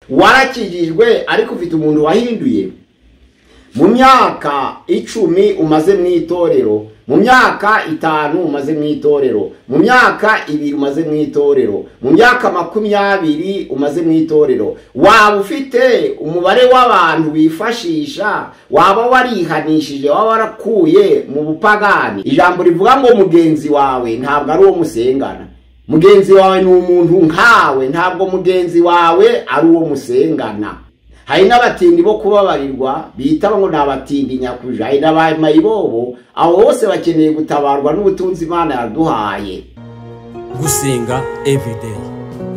warakijijwe ariko ufite umuntu wahinduye. Mu myaka 10 umaze mu itorero, mu myaka 5 umaze mu itorero, mu myaka 2 umaze mu itorero, mu myaka 20 umaze mu itorero, waba ufite umubare w'abantu wifashisha, waba warihanishije, waba warakuye mu bupagani. Ijambo rivuga ngo mugenzi wawe ntabwo ari uwo musengana. Mugenzi wawe ni umuntu nkawe, ntabwo mugenzi wawe ari uwo musengana. Hari n'abatindi bo kubabarirwa bita ngo nabatindi nyakuja, hari n'abamayibobo, abo bose bakeneye gutabarwa n'ubutunzi Imana yaduhaye. Gusenga everyday,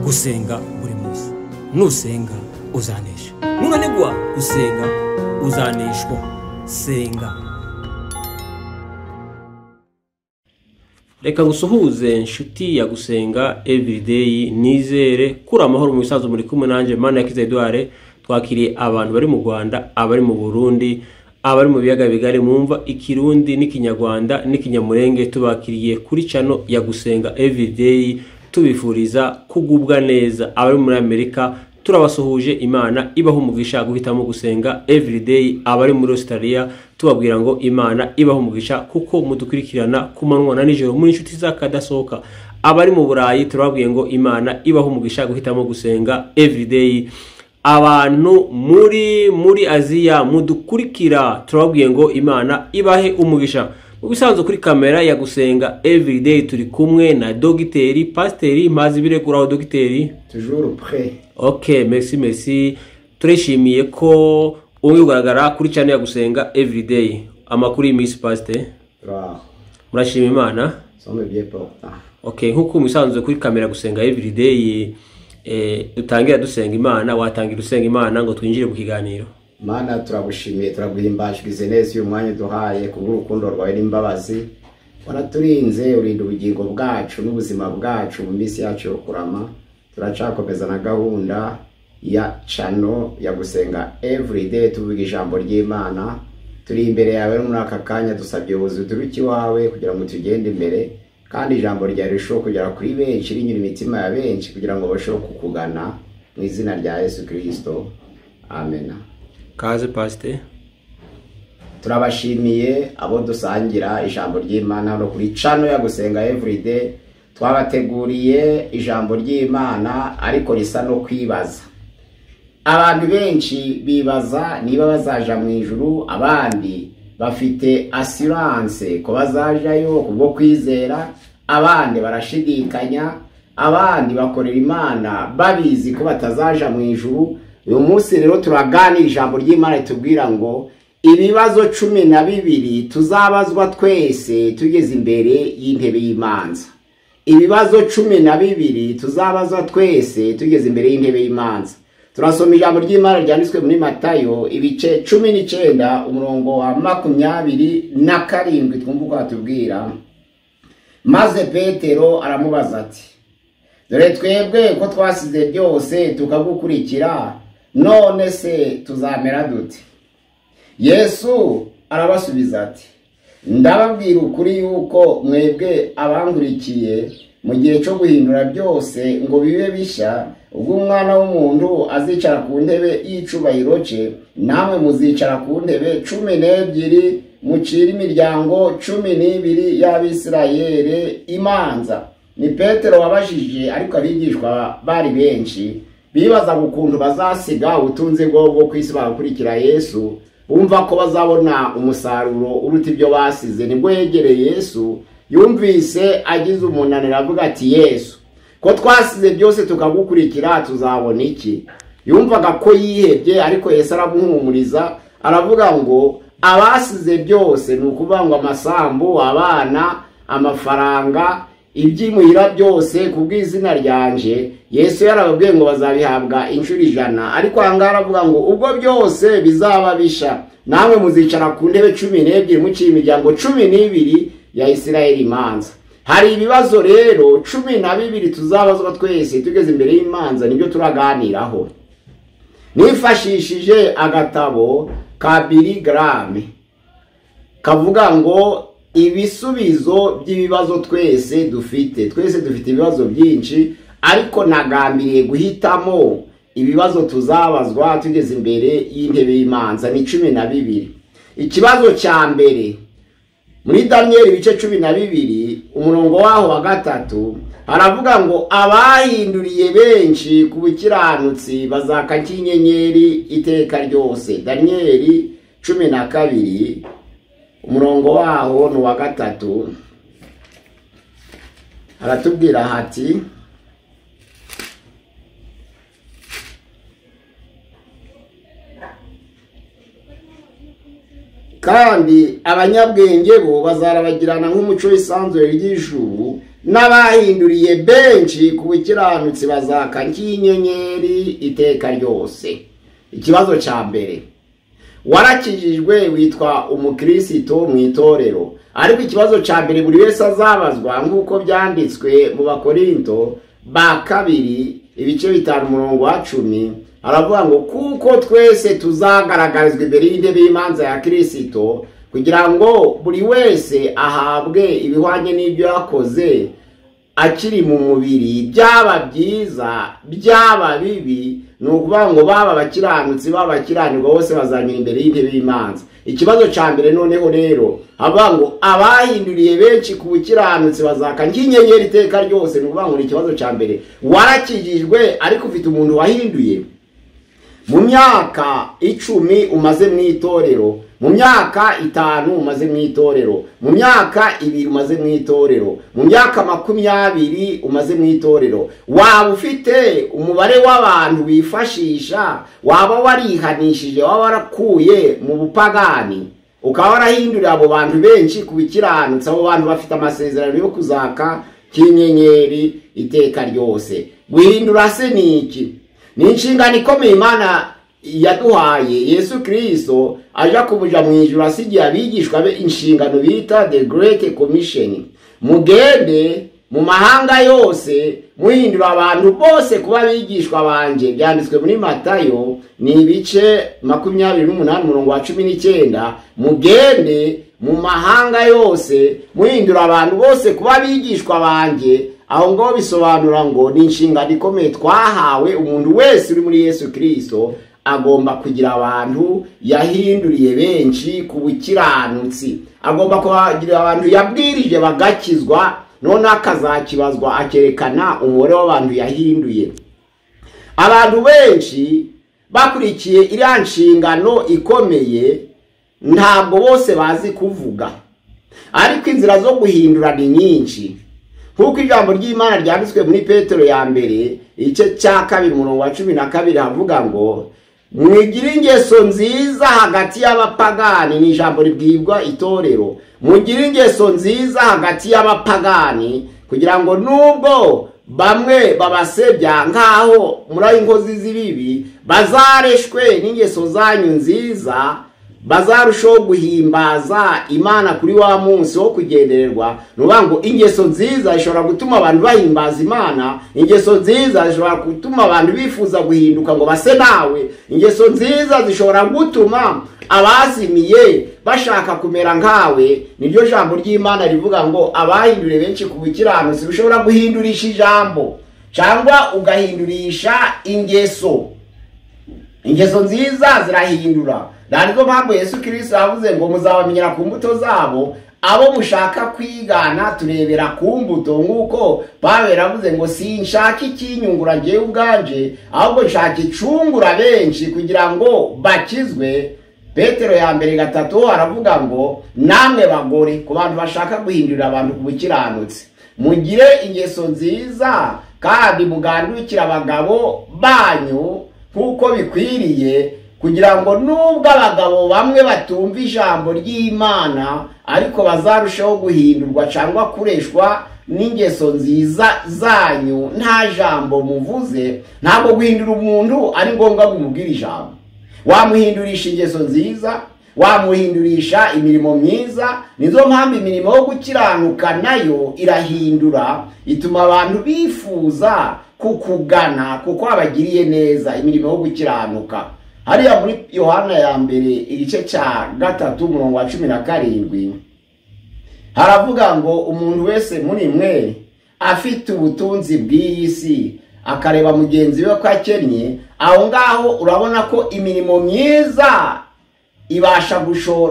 gusenga buri munsi. Nusenga uzanesha, nunanigwa gusenga uzaneshwa. Senga. Reka gusuhuze inshuti ya gusenga everyday, nizere kuri amahoro mu bisanzwe muri kumwe nanje Mana yakize Edouard. Twakiriye abantu bari mu Rwanda, abari mu Burundi, abari mu biyaga bigari mumva ikirundi n'ikinyarwanda n'ikinyamurenge. Tubakiriye kuri channel ya gusenga everyday, tubifuriza kugubwa neza. Abari muri Amerika turabasuhuje, Imana ibaho umugisha guhitamo gusenga everyday. Abari muri Australia tubabwira ngo Imana ibaho umugisha kuko mudukurikirana ku manywa na nijoro muri inshuti zakadasohoka. Abari mu Burayi turababwiye ngo Imana ibaho umugisha guhitamo gusenga everyday. Abantu muri Aziya mudukurikira turababwiye ngo Imana ibahe umugisha. Mu bisanzwe kuri kamera ya gusenga everyday turi kumwe na dogiteri Pasiteri Mazi Birekuraho. Dogiteri toujours prêt. Okay, merci. Turishimiye ko ugaragara kuri channel ya gusenga everyday. Amakuru y'imisi Pasiteri? Murashima Imana? Sommes bien portant. Okay, nkuko musanzwe kuri kamera gusenga everyday, dutangira dusenga Imana, watangira dusenga Imana ngo twinjire mu kiganiro. Mana turagushimiye, turaguhimbashirize neza uyu mwanya duhaye kubw'urukundo rwawe n'imbabazi. Waraturinze urinda ubugingo bwacu n'ubuzima bwacu mu minsi yacu yo kurama. Turacakomeza na gahunda ya channel ya gusenga everyday, tuvuga ijambo ry'Imana. Turi imbere yawe muri aka kanya, dusabye ubuzuduruki wawe kugira ngo tugende imbere, kandi ijambo rya risho kugera kuri benshi, rinyura imitima ya benshi kugira ngo basho kukugana mu izina rya Yesu Kristo. Amen. Kaze Pasiteri. Turabashimiye abo dusangira ijambo ry'Imana no kuri channel ya gusenga everyday. Twabateguriye ijambo ry'Imana ariko risa no kwibaza. Abantu benshi bibaza niba bazaja mu ijuru, abandi bafite assurance ko bazajayo kubwo kwizera, abandi barashidikanya, abandi bakorera Imana babizi ko batazaja mu ijuru. Uyu munsi rero turaganira ijambo ry'Imana ritubwira ngo ibibazo 12 tuzabazwa twese tugeze imbere y'intebe y'imanza. Ibibazo 12 tuzabazwa twese tugeze imbere y'intebe y'imanza. Turasoma ijambo ry'Imana ryanditswe muri Matayo ibice 19 umurongo wa 27 twumva uko atubwira. Maze Petero aramubaza ati, dore twebwe ko twasize byose tukagukurikira, none se tuzamera dute? Yesu arabasubiza ati, ndababwira ukuri yuko mwebwe abangurikiye mu gihe cyo guhindura byose ngo bibe bishya, ubwo umwana w'umuntu azicara ku ntebe y'icubahiro cye, namwe muzicara ku ntebe 12, mucira imiryango 12 y'Abisirayeli imanza. Ni Petero wabajije, ariko abigishwa bari benshi bibaza ukuntu bazasiga ubutunzi bwo kwisi bagakurikira Yesu, bumva ko bazabona umusaruro uruta ibyo basize. Nibwo yegereye Yesu, yumvise agize umunaniro, avuga ati, Yesu, ko twasize byose tukagukurikira tuzabona iki? Yumvaga ko yihebye, ariko Yesu aramuhumuriza, aravuga ngo abasize byose ni ukuvuga ngo amasambu, abana, amafaranga, ibyimuhira byose kubw'izina ryanje, Yesu yarababwiye ngo bazabihabwa inshuro 100. Ariko ahangara aravuga ngo ubwo byose bizaba bisha, namwe muzicara ku ntebe 12, muciye imiryango 12 ya Isirayeli imanza. Hari ibibazo rero 12 tuzabazwa twese tugeze imbere y'imanza, nibyo turaganiraho. Nifashishije agatabo ka Billy Graham kavuga ngo ibisubizo by'ibibazo twese dufite ibibazo byinshi, ariko nagambiriye guhitamo ibibazo tuzabazwa tugeze imbere y'intebe y'imanza ni 12. Ikibazo cya mbere muri Daniel ibice 12 umurongo waho wa 3 haravuga ngo abahinduriye benshi ku bukiranutsi bazaka nk'inyenyeri iteka ryose. Daniel 12 umurongo waho ni wa 3 haratubwira hati kandi abanyabwenge bo bazarabagirana nk'umuco w'isanzure ry'ijuru, n'abahinduriye benshi ku bukiranutsi bazaka nk'inyenyeri iteka ryose. Ikibazo cya mbere, warakijijwe witwa umukristo mu itorero, ariko ikibazo cya mbere buri wese azabazwa nk'uko byanditswe mu Bakorinto ba kabiri ibice 5 umurongo wa 10 aravuga ngo kuko twese tuzagaragarizwa imbere y'intebe y'imanza ya Kristo kugira ngo buri wese ahabwe ibihwanye n'ibyo yakoze akiri mu mubiri, byaba byiza byaba bibi. Ni ukuvuga ngo baba abakiranutsi baba abakiranirwa bose bazanyura imbere y'intebe y'imanza. Ikibazo cya mbere noneho rero havuga ngo abahinduriye benshi ku bukiranutsi bazaka nk'inyenyeri iteka ryose. Ni ukuvuga ngo ni ikibazo cya mbere, warakijijwe ariko ufite umuntu wahinduye. Mu myaka 10 umaze mu itorero, mu myaka 5 umaze mu itorero, mu myaka 2 umaze mu itorero, mu myaka 20 umaze mu itorero, waba ufite umubare w'abantu wifashisha, waba warihanishije, waba warakuye mu bupagani ukaba warahindurira abo bantu benshi ku bikiranutsi, abo bantu bafite amasezerano yo kuzaka nk'inyenyeri iteka ryose. Guhindura se ni iki? Ni inshingano ikomeye Imana yaduhaye. Yesu Kristo aja kubuja mu ijuru asigiye abigishwa be inshingano bita the Great Commission. Mugende mu mahanga yose muhindura abantu bose kuba abigishwa banje. Byanditswe muri Matayo ni ibice 28 umurongo wa 19. Mugende mu mahanga yose muhindura abantu bose kuba abigishwa banje. Aho ngo bisobanura ngo ni inshingano ikomeye twahawe. Umuntu wese uri muri Yesu Kristo agomba kugira abantu yahinduriye benshi ku bukiranutsi, agomba kugira abantu yabwirije bagakizwa, none akazakibazwa akerekana umubare w'abantu yahinduye. Abantu benshi bakurikiye iriya nshingano ikomeye ntabwo bose bazi kuvuga, ariko inzira zo guhindura ni nyinshi. Kuko ijambo ry'Imana ryanditswe muri Petero ya mbere igice cya 2 umurongo wa 12 havuga ngo mwigire ingeso nziza hagati y'abapagani. Ni ijambo ribwirwa itorero, mugire ingeso nziza hagati y'abapagani kugira ngo nubwo bamwe babasebya nkaho muri inkozi z'ibibi, bazareshwe n'ingeso zanyu nziza, bazarushaho guhimbaza Imana kuri wa munsi wo kugendererwa. Nuvuga ngo ingeso nziza ishobora gutuma abantu bahimbaza Imana, ingeso nziza ishobora gutuma abantu bifuza guhinduka ngo base nawe, ingeso nziza zishobora gutuma abazimiye bashaka kumera nkawe. Niryo jambo ry'Imana rivuga ngo abahindure benshi ku bukiranutsi. Bishobora guhindurisha ijambo cyangwa ugahindurisha ingeso. Ingeso nziza zirahindura. Narizo mpamvu Yesu Kristo yavuze ngo muzabamenyera ku mbuto zabo. Abo mushaka kwigana turebera ku mbuto, nk'uko Pawulo yavuze ngo sinshaka ikinyungura ngewe ubwanje, ahubwo nshaka icungura benshi kugira ngo bakizwe. Petero ya mbere 3 aravuga ngo namwe bagore, ku bantu bashaka guhindurira abantu ku bukiranutsi, mugire ingeso nziza kandi mugandukira abagabo banyu nk'uko bikwiriye, kugira ngo nubwo abagabo bamwe batumva ijambo ry'Imana ariko bazarushaho guhindurwa cyangwa kureshwa n'ingeso nziza zanyu. Nta jambo muvuze, ntabwo guhindura umuntu ari ngombwa kumubwira ijambo. Wamuhindurisha ingeso nziza, wamuhindurisha imirimo myiza. Nizo mpamvu imirimo yo gukiranuka nayo irahindura, ituma abantu bifuza kukugana kuko abagiriye neza imirimo yo gukiranuka. Hariya muri Yohana ya mbere igice cya 3 umurongo wa 17 haravuga ngo umuntu wese muri mwe afite ubutunzi bw'iyi si akareba mugenzi we ko akennye, aho ngaho urabona ko imirimo myiza ibasha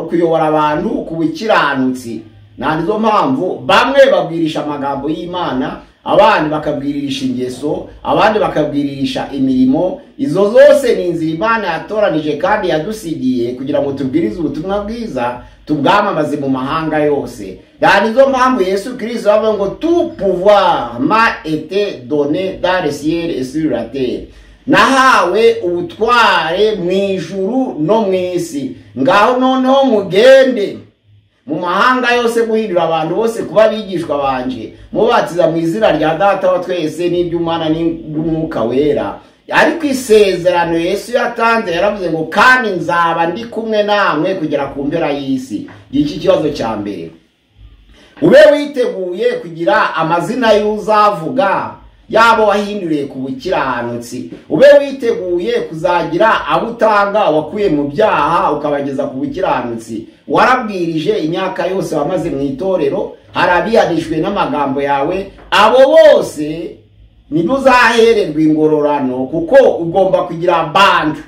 kuyobora abantu ku bukiranutsi. Nizo mpamvu bamwe babwirisha amagambo y'Imana, abandi bakabwiririsha ingeso, abandi bakabwiririsha imirimo. Izo zose ni inzira Imana yatoranije kandi yadusigiye kugira ngo tubwirize ubutumwa bwiza, tubwamamaze mu mahanga yose. Nizo mpamvu Yesu Kristo avuga ngo tout pouvoir m'a été donné dans le ciel et sur la terre. Nahawe ubutware mu ijuru no mu isi. Ngaho noneho mugende mu mahanga yose guhindura abantu bose kuba bigishwa banje, mubatiza mu izina rya Data wa twese n'iby'Umwana n'Umwuka wera. Ariko isezerano Yesu yatanze yaravuze ngo kandi nzaba ndi kumwe namwe kugera ku mpera y'isi. Iki kibazo cya mbere, ube witeguye kugira amazina y'uzavuga yabo wahinduriye ku bukiranutsi. Ube witeguye kuzagira abo utanga wakuye mu byaha ukabageza ku bukiranutsi. Warabwirije imyaka yose wamaze mu itorero, harabihanishwe n'amagambo yawe, abo bose nibo uzahererwa ingororano, kuko ugomba kugira bantu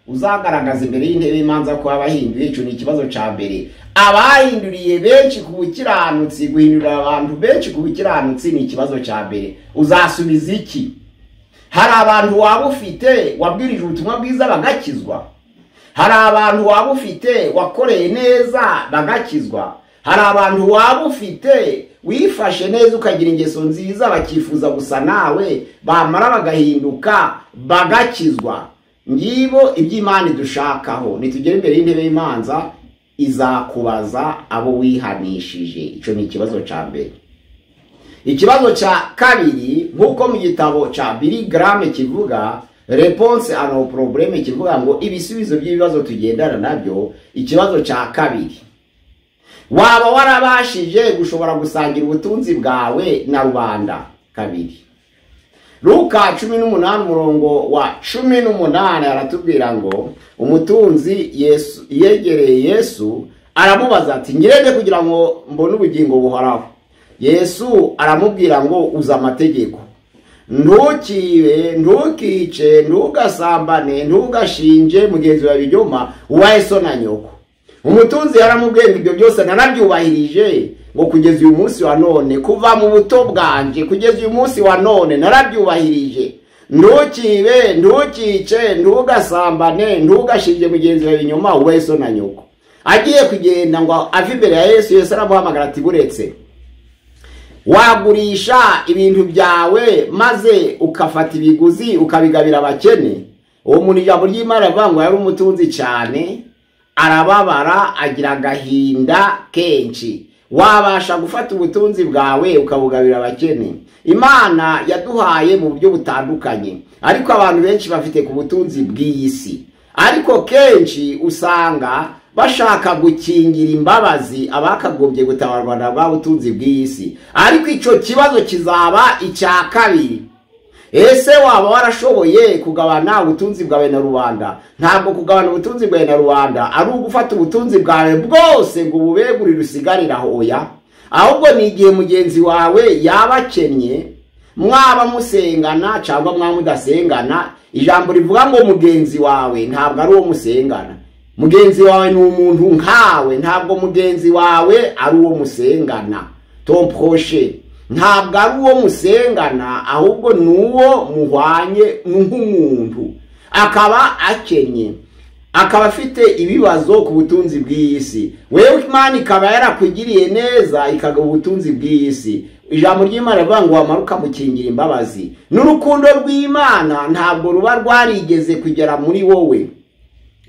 uzagaragaza imbere y'intebe y'imanza ko abahinduye. Ico ni ikibazo ca mbere. Abahinduriye benshi ku bukiranutsi, guhindurira abantu benshi ku bukiranutsi ni ikibazo ca mbere. Uzasubiza iki? Hari abantu waba ufite wabwirije ubutumwa bwiza bagakizwa, hari abantu waba ufite wakoreye neza bagakizwa, hari abantu waba ufite wifashe neza ukagira ingeso nziza bakifuza gusa nawe, bamara bagahinduka bagakizwa. Ngibo iby'Imana idushakaho. Nitugere imbere y'intebe y'imanza izakubaza abo wihanishije. Ico ni ikibazo ca mbere. Ikibazo ca kabiri, nkuko mu gitabo ca Billy Graham kivuga réponse à nos problèmes, kivuga ngo ibisubizo by'ibibazo tugendana nabyo. Ikibazo ca kabiri, waba warabashije gushobora gusangira ubutunzi bwawe na rubanda? Kabiri, Luka 18 murongo wa 18 aratubwira ngo umutunzi Yesu yegereye Yesu aramubaza ati ngirende kugira ngo mbone ubugingo buhoraho. Yesu aramubwira ngo uza amategeko: ntukibe, ntukice, ntugasambane, ntugashinje mugenzi wawe ibinyoma, ubahe so na nyoko. Umutunzi yaramubwiye ibyo byose narabyubahirije, ngo kugeza uyu munsi wa none, kuva mu buto bwanje kugeza uyu munsi wa none narabyubahirije. Ntukibe, ntukice, ntugasambane, ntugashinje mugenzi wawe ibinyoma, ubahe so na nyoko. Agiye kugenda ngo ave imbere ya Yesu, Yesu aramuhamagara ati buretse, wagurisha ibintu byawe maze ukafata ibiguzi ukabigabira abakene? Uwo muntu ijambo ry'Imana avuga ngo yari umutunzi cyane, arababara, agira agahinda kenshi. Wabasha gufata ubutunzi bwawe ukabugabira abakene? Imana yaduhaye mu buryo butandukanye, ariko abantu benshi bafite ku butunzi bw'isi. Ariko kenshi usanga bashaka gukingira imbabazi abakagombye gutabarwa na bwa butunzi bw'isi. Ariko ico kibazo kizaba icya kabiri. Ese waba warashoboye kugabana ubutunzi bwawe na rubanda? Ntabwo kugabana ubutunzi bwawe na rubanda ari ugufata ubutunzi bwawe bwose ngo ububegurire usigarira hoya. Ahubwo ni igihe mugenzi wawe yabakennye, mwaba musengana cyangwa mwamudasengana, ijambo rivuga ngo mugenzi wawe ntabwo ari uwo musengana. Mugenzi wawe ni umuntu nkawe, ntabwo mugenzi wawe ari uwo musengana. Ton proche ntabwo ari uwo musengana, ahubwo ni uwo muhwanye nk'umuntu, akaba akenye, akaba afite ibibazo ku butunzi bw'isi. Wewe Imana ikaba yarakugiriye neza ikaga ubutunzi bw'isi. Ijambo ry'Imana rivuga ngo wamaruka mukingira imbabazi. N'urukundo rw'Imana ntabwo ruba rwarigeze kugera muri wowe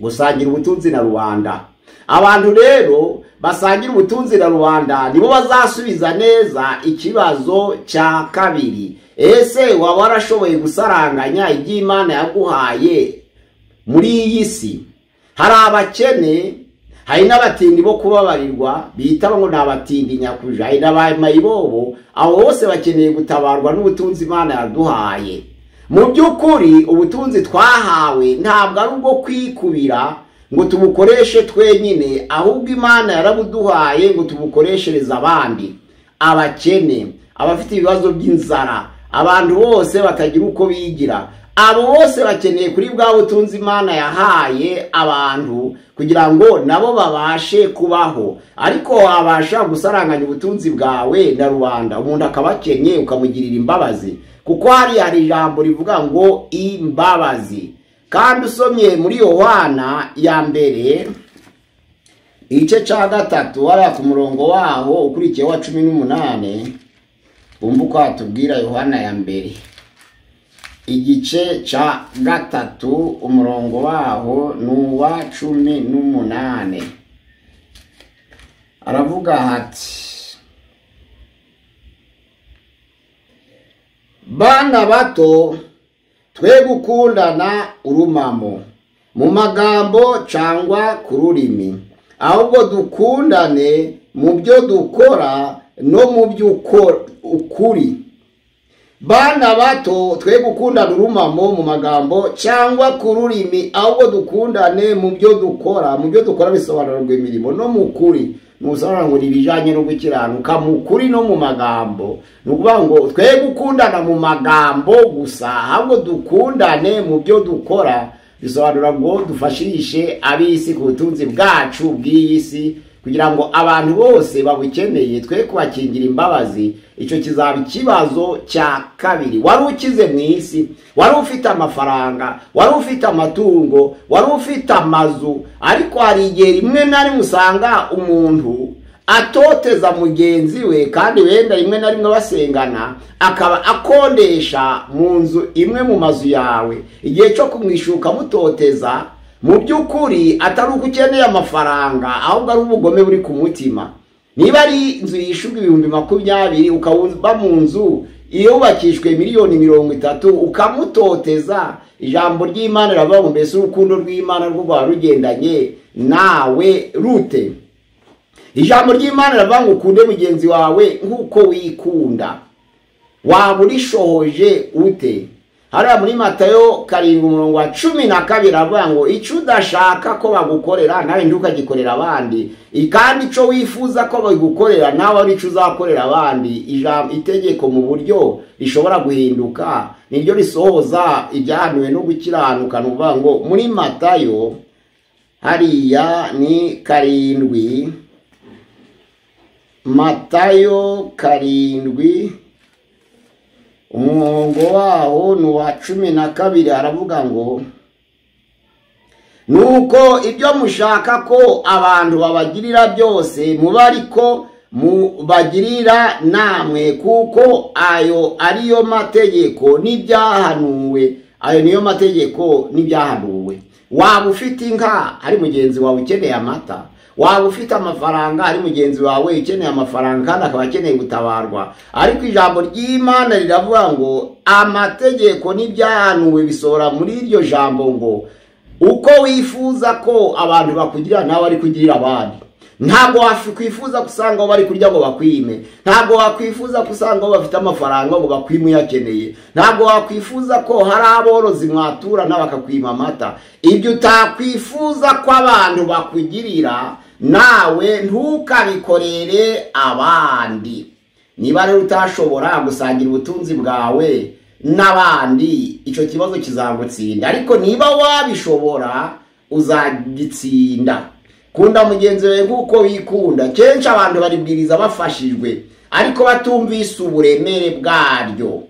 gusangira ubutunzi na rubanda. Abantu rero basangira ubutunzi na rubanda nibo bazasubiza neza ikibazo cya kabiri. Ese waba warashoboye gusaranganya iby'Imana yaguhaye muri iyi si? Hari abakene, hari n'abatindi bo kubabarirwa bita ngo n'abatindi nyakuja, hari n'abamayibobo. Abo bose bakeneye gutabarwa n'ubutunzi Imana yaduhaye. Mu by'ukuri ubutunzi twahawe ntabwo ari ubwo kwikubira ngo tubukoreshe twenyine, ahubwo Imana yarabuduhaye ngo tubukoreshereze abandi, abakene, abafite ibibazo by'inzara, abantu bose batagira uko bigira. Abo bose bakeneye kuri bwa butunzi Imana yahaye abantu kugira ngo nabo babashe kubaho. Ariko wabasha gusaranganya ubutunzi bwawe na rubanda, umuntu akabakenye ukamugirira imbabazi, kuko hari ijambo rivuga ngo imbabazi. Kandi usomye muri Yohana ya mbere igice cya 3 hariya ku murongo waho ukurikiye wa 18, umva uko hatubwira Yohana ya mbere igice cya 3 umurongo waho n'uwa 18. Aravuga hati: bana bato, twe gukundana urumamo mu magambo cyangwa ku rurimi, ahubwo dukundane mu byo dukora no mu by'ukuri. Bana bato, twe gukundana urumamo mu magambo cyangwa ku rurimi, ahubwo dukundane mu byo dukora. Mu byo dukora bisobanura imirimo, no mu kuri nusobanura ngo ibijanye no gukiranuka, mu kuri no mu magambo. Nukuvuga ngo twe gukundana mu magambo gusa, ahubwo dukundane mu byo dukora. Bisobanura ngo dufashishe ab'isi ku butunzi bwacu bw'isi, kugira ngo abantu bose babukeneye twe kubakingira imbabazi. Icyo kizaba ikibazo cya kabiri. Wari ukize mu isi, wari ufite amafaranga, wari ufite amatungo, wari ufite amazu, ariko hari igihe rimwe na rimwe usanga umuntu atoteza mugenzi we, kandi wenda rimwe na rimwe basengana, akaba akondesha mu nzu imwe mu mazu yawe. Igihe cyo kumwishuka mutoteza, mu by'ukuri atari uko ukeneye amafaranga, ahubwo ari ubugome buri ku mutima. Niba ari inzu yishyurwa 20,000 ukaba mu nzu yubakishwe miliyoni 30, ukamutoteza, ijambo ry'Imana riravuga ngo mbese urukundo rw'Imana rwo rwarugendanye nawe rute? Ijambo ry'Imana riravuga ngo ukunde mugenzi wawe nk'uko wikunda. Waba urishohoje ute? Hariya muri Matayo 7:12 avuga ngo icyo udashaka ko bagukorera nawe ntukagikorera abandi, kandi icyo wifuza ko bagukorera nawe ari cyo uzakorera abandi. Itegeko mu buryo rishobora guhinduka niryo risohoza ibyahanuwe no gukiranuka. Nuvuga ngo muri Matayo hariya ni 7, Matayo 7 umurongo waho n'uwa 12 aravuga ngo nuko ibyo mushaka ko abantu babagirira byose muba ariko mubagirira namwe, kuko ayo ariyo mategeko n'ibyahanuwe. Ayo niyo mategeko n'ibyahanuwe. Waba ufite inka ari mugenzi wawe ukeneye amata, waba ufite amafaranga ari mugenzi wawe ukeneye amafaranga kandi akaba akeneye gutabarwa, ariko ijambo ry'Imana riravuga ngo amategeko n'ibyahanuwe bisohora muri iryo jambo ngo uko wifuza ko abantu bakugira nawe ari kugirira abandi. Ntabwo wakwifuza kusanga bari kurya ngo bakwime, ntabwo wakwifuza kusanga bafite amafaranga ngo bakwime uyakeneye, ntabwo wakwifuza ko hari aborozi mwatura n'abakakwima amata. Ibyo utakwifuza ko abantu bakugirira nawe ntukabikorere abandi. Niba rero utashobora gusangira ubutunzi bwawe n'abandi, icyo kibazo kizagutsinda. Ariko niba wabishobora uzagitsinda. Kunda mugenzi wawe nk'uko wikunda. Kenshi abantu baribwiriza bafashijwe ariko batumvise uburemere bwaryo.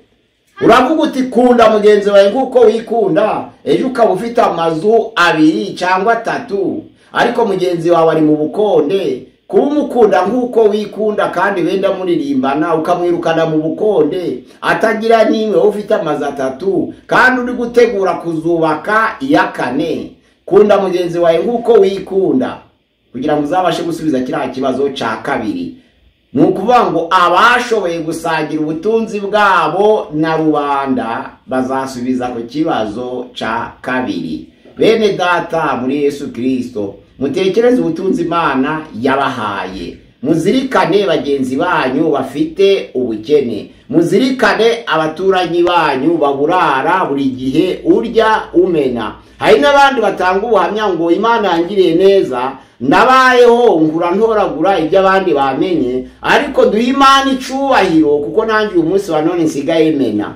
Uravuga uti kunda mugenzi wawe nk'uko wikunda, ejo ukaba ufite amazu 2 cyangwa 3, ariko mugenzi wawe ari mu bukonde. Kumukunda nk'uko wikunda kandi wenda muririmbana, ukamwirukana mu bukonde atagira nimwe, ufite amazu 3 kandi uri gutegura kuzubaka iya 4. Kunda mugenzi wawe nk'uko wikunda kugira ngo uzabashe gusubiza kiriya kibazo cya kabiri. Ni ukuvuga ngo abashoboye gusangira ubutunzi bwabo na rubanda bazasubiza ku kibazo cya kabiri. Bene data muri Yesu Kristo, mutekereze ubutunzi Imana yabahaye. Muzirikane bagenzi banyu bafite ubukene, muzirikane abaturanyi banyu baburara buri gihe urya umena. Hari n'abandi batanga ubuhamya ngo Imana yangiriye neza, nabayeho nkura ntoragura ibyo abandi bamenye, ariko duha Imana icubahiro kuko nanjye uyu munsi wa none nsigaye mena.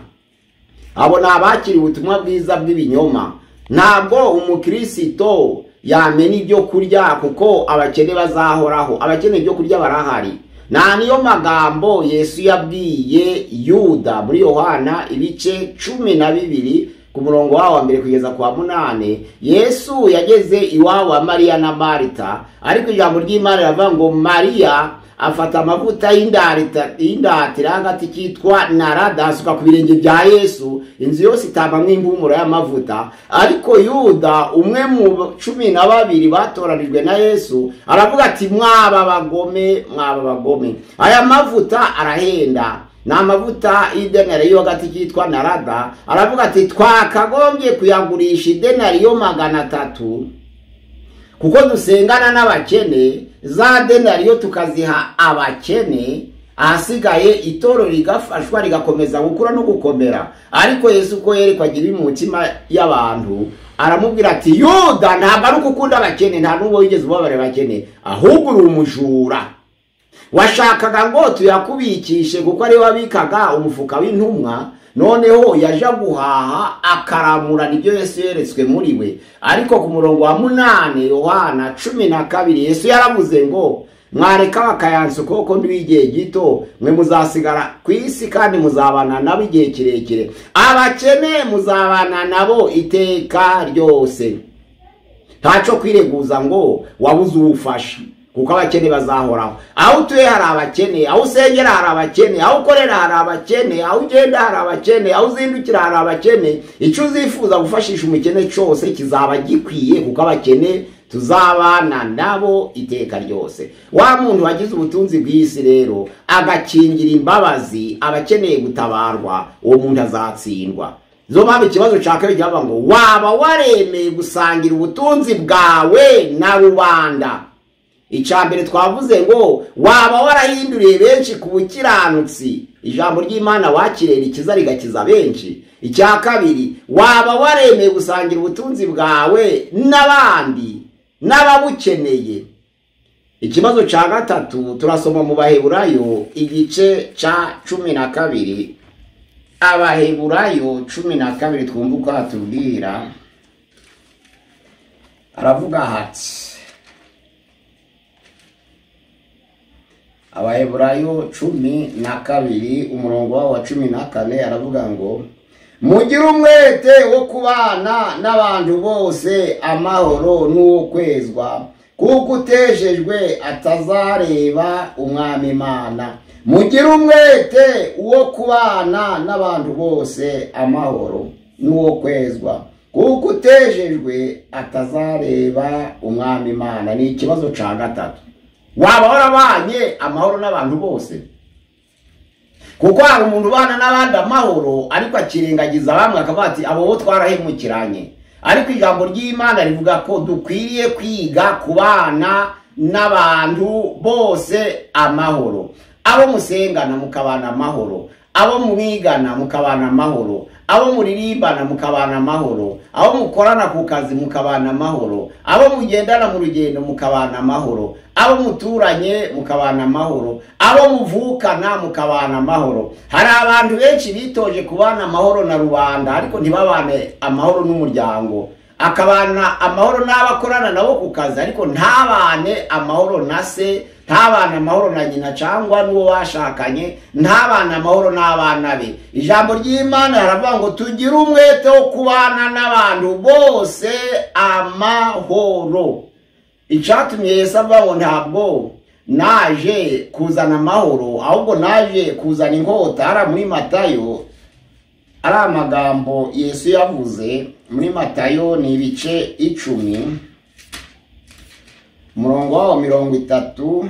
Abo ni abakiriye ubutumwa bwiza bw'ibinyoma. Ntabwo umukristo yamena ibyo kurya kuko abakene bazahoraho. Abakene ibyo kurya barahari. Niyo magambo Yesu yabwiye Yuda muri Yohana ibice 12 ku murongo wa mbere kugeza kwa 8. Yesu yageze iwabo wa Mariya na Marita, ariko ijambo ry'Imana riravuga ngo Mariya afata amavuta y'indatira hagati kitwa narada asuka ku birenge bya Yesu, inzu yose itabamwe impumuro y'amavuta. Ariko Yuda, umwe mu 12 batoranijwe na Yesu, aravuga ati mwaba bagome, aya mavuta arahenda, na amavuta y'idenariyo hagati kitwa narada. Aravuga ati twakagombye kuyagurisha idenariyo 300 kuko dusengana n'abakene, za denariyo tukaziha abakene, ahasigaye itorero rigafashwa rigakomeza gukura no gukomera. Ariko Yesu ko yerekwaga ibi mu mutima y'abantu, aramubwira ati Yuda, ntabwo ari ukukunda abakene, nta n'ubwo wigeze ubabare abakene, ahubwo uri umujura. Washakaga ngo tuyakubikishe kuko ari wabikaga umufuka w'intumwa, noneho yaje guhaha akaramura nibyo Yesu yeretswe muri we. Ariko ku murongo wa 8 Yohana 12 Yesu yaravuze ngo mwareka bakayansa kuko ndigiye gito, mwe muzasigara ku isi kandi muzabana nabo igihe kirekire. Abakene muzabana nabo iteka ryose. Ntaco kwireguza ngo wabuze ubufasha kuko abakene bazahoraho. Aho utuye hari abakene, aho usengera hari abakene, aho ukorera hari abakene, aho ugenda hari abakene, aho uzindukira hari abakene. Icyo uzifuza gufashisha umukene cyose kizaba gikwiye kuko abakene tuzabana nabo iteka ryose. Wa muntu wagize ubutunzi bw'isi rero agakingira imbabazi abakeneye gutabarwa, uwo muntu azatsindwa. Zo mpamvu ikibazo cyakaye cyava ngo waba waremeye gusangira ubutunzi bwawe na rubanda. Icambere twavuze ngo waba warahinduriye benshi ku bukiranutsi, ijambo ry'Imana wakirera ikiza rigakiza benshi. Icya kabiri, waba waremeye gusangira ubutunzi bwawe n'abandi n'ababukeneye. Ikibazo cya gatatu turasoma mu Baheburayo igice ca 12. Abaheburayo 12 twumva uko hatubwira. Aravuga hati, Abaheburayo 12 umurongo wa 14 aravuga ngo mugire umwete wo kubana n'abantu bose amahoro n'uwo kwezwa, kuko utejejwe atazareba umwami Imana. Mugire umwete wo kubana n'abantu bose amahoro n'uwo kwezwa, kuko utejejwe atazareba umwami Imana. Ni ikibazo ca gatatu. Waba warabanye amahoro n'abantu bose? Kuko hari umuntu ubana n'abandi amahoro ariko akirengagiza bamwe akavuga ati abo bo twarahemukiranye. Ariko ijambo ry'Imana rivuga ko dukwiriye kwiga kubana n'abantu bose amahoro. Abo musengana mukabana amahoro, abo mwigana mukabana amahoro, abo muririmbana mukabana amahoro, abo mukorana ku kazi mukabana amahoro, abo mugendana mu rugendo mukabana amahoro, abo muturanye mukabana amahoro, abo muvukana mukabana amahoro. Hari abantu benshi bitoje kubana amahoro na rubanda ariko ntibabane amahoro n'umuryango. Akabana amahoro n'abakorana nabo ku kazi ariko ntabane amahoro na se, ntabana amahoro na nyina cyangwa n'uwo bashakanye, ntabana amahoro n'abana be. Ijambo ry'Imana haravuga ngo tugire umwete wo kubana n'abantu bose amahoro. Icyatumye Yesu avuga ngo ntabwo naje kuzana amahoro ahubwo naje kuzana inkota. Ara muri Matayo ari amagambo Yesu yavuze muri Matayo ni ibice 10 umurongo wa 30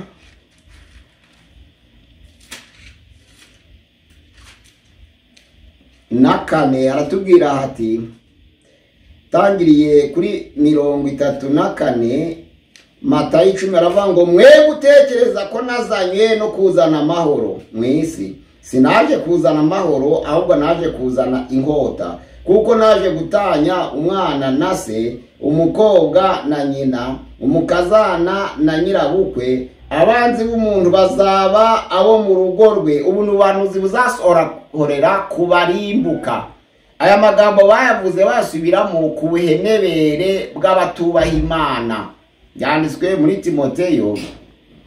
na 4 aratubwira hati, tangiriye kuri 34 Matayo 10 aravuga ngo mwe gutekereza ko nazanye no kuzana amahoro mu isi. Sinaje kuzana amahoro ahubwo naje kuzana inkota, kuko naje gutanya umwana na se, umukobwa na nyina, umukazana na nyirabukwe. Abanzi b'umuntu bazaba abo mu rugo rwe, ubuhanuzi buzasohorera kubarimbuka. Aya magambo bayavuze basubiramo ku buhenebere bw'abatubaha Imana. Yanditswe muri Timoteyo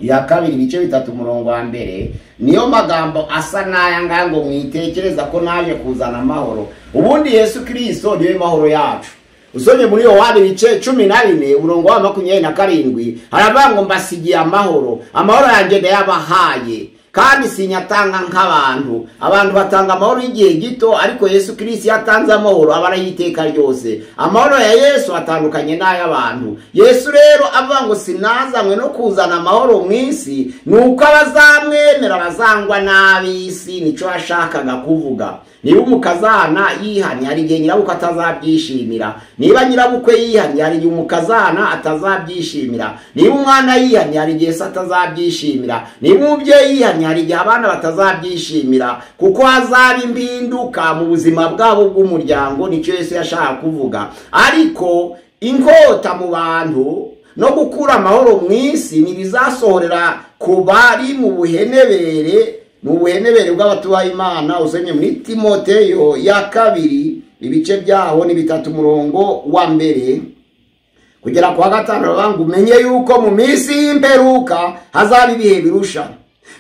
ya 2:3 niyo magambo asa n'aya ngaya ngo mwitekereza ko naje kuzana amahoro. Ubundi Yesu Kristo niwe mahoro yacu. Usomye muri Yohana 14:27 haravuga ngo mbasigiye amahoro, amahoro yanjye ndayabahaye, kandi sinyatanga nk'abantu. Abantu batanga amahoro y'igihe gito, ariko Yesu Kristo yatanze amahoro abara y'iteka ryose. Amahoro ya Yesu atandukanye n'ay'abantu. Yesu rero avuga ngo sinazanywe no kuzana amahoro mu isi, nuko abazamwemera bazangwa n'ab'isi. Nico yashakaga kuvuga. Niba umukazana yihanye hari igihe nyirabukwe atazabyishimira, niba nyirabukwe yihanye hari igihe umukazana atazabyishimira, niba umwana yihanye hari igihe se atazabyishimira, niba umubyeyi yihanye hari igihe abana batazabyishimira, kuko hazaba impinduka mu buzima bwabo bw'umuryango. Nicyo Yesu yashaka kuvuga. Ariko inkota mu bantu no gukura amahoro mu isi ntibizasohorera ku bari mu buhenebere bw'abatubaha Imana. Usomye muri Timoteyo ya 2 ibice byaho ni 3:1 kugera kwa 5 bangu menye yuko mu minsi y'imperuka hazaba ibihe birusha,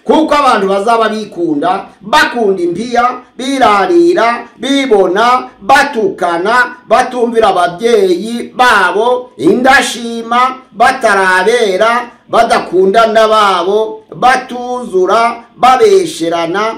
kuko abantu bazaba bikunda, bakunda impiya, birarira, bibona, batukana, batumvira ababyeyi babo, indashima, batarabera, badakundana babo, batuzura, babesherana,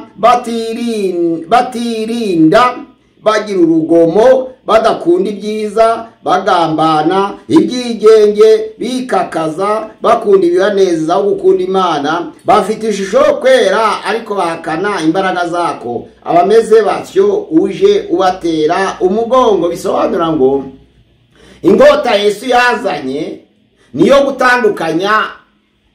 batirinda, bagira urugomo, badakunda ibyiza, bagambana, ibyigenge, bikakaza, bakunda ibibanezeza aho gukunda Imana, bafite ishusho yo kwera ariko bahakana imbaraga zako. Abameze batyo uje ubatera umugongo. Bisobanura ngo ingota Yesu yazanye niyo gutandukanya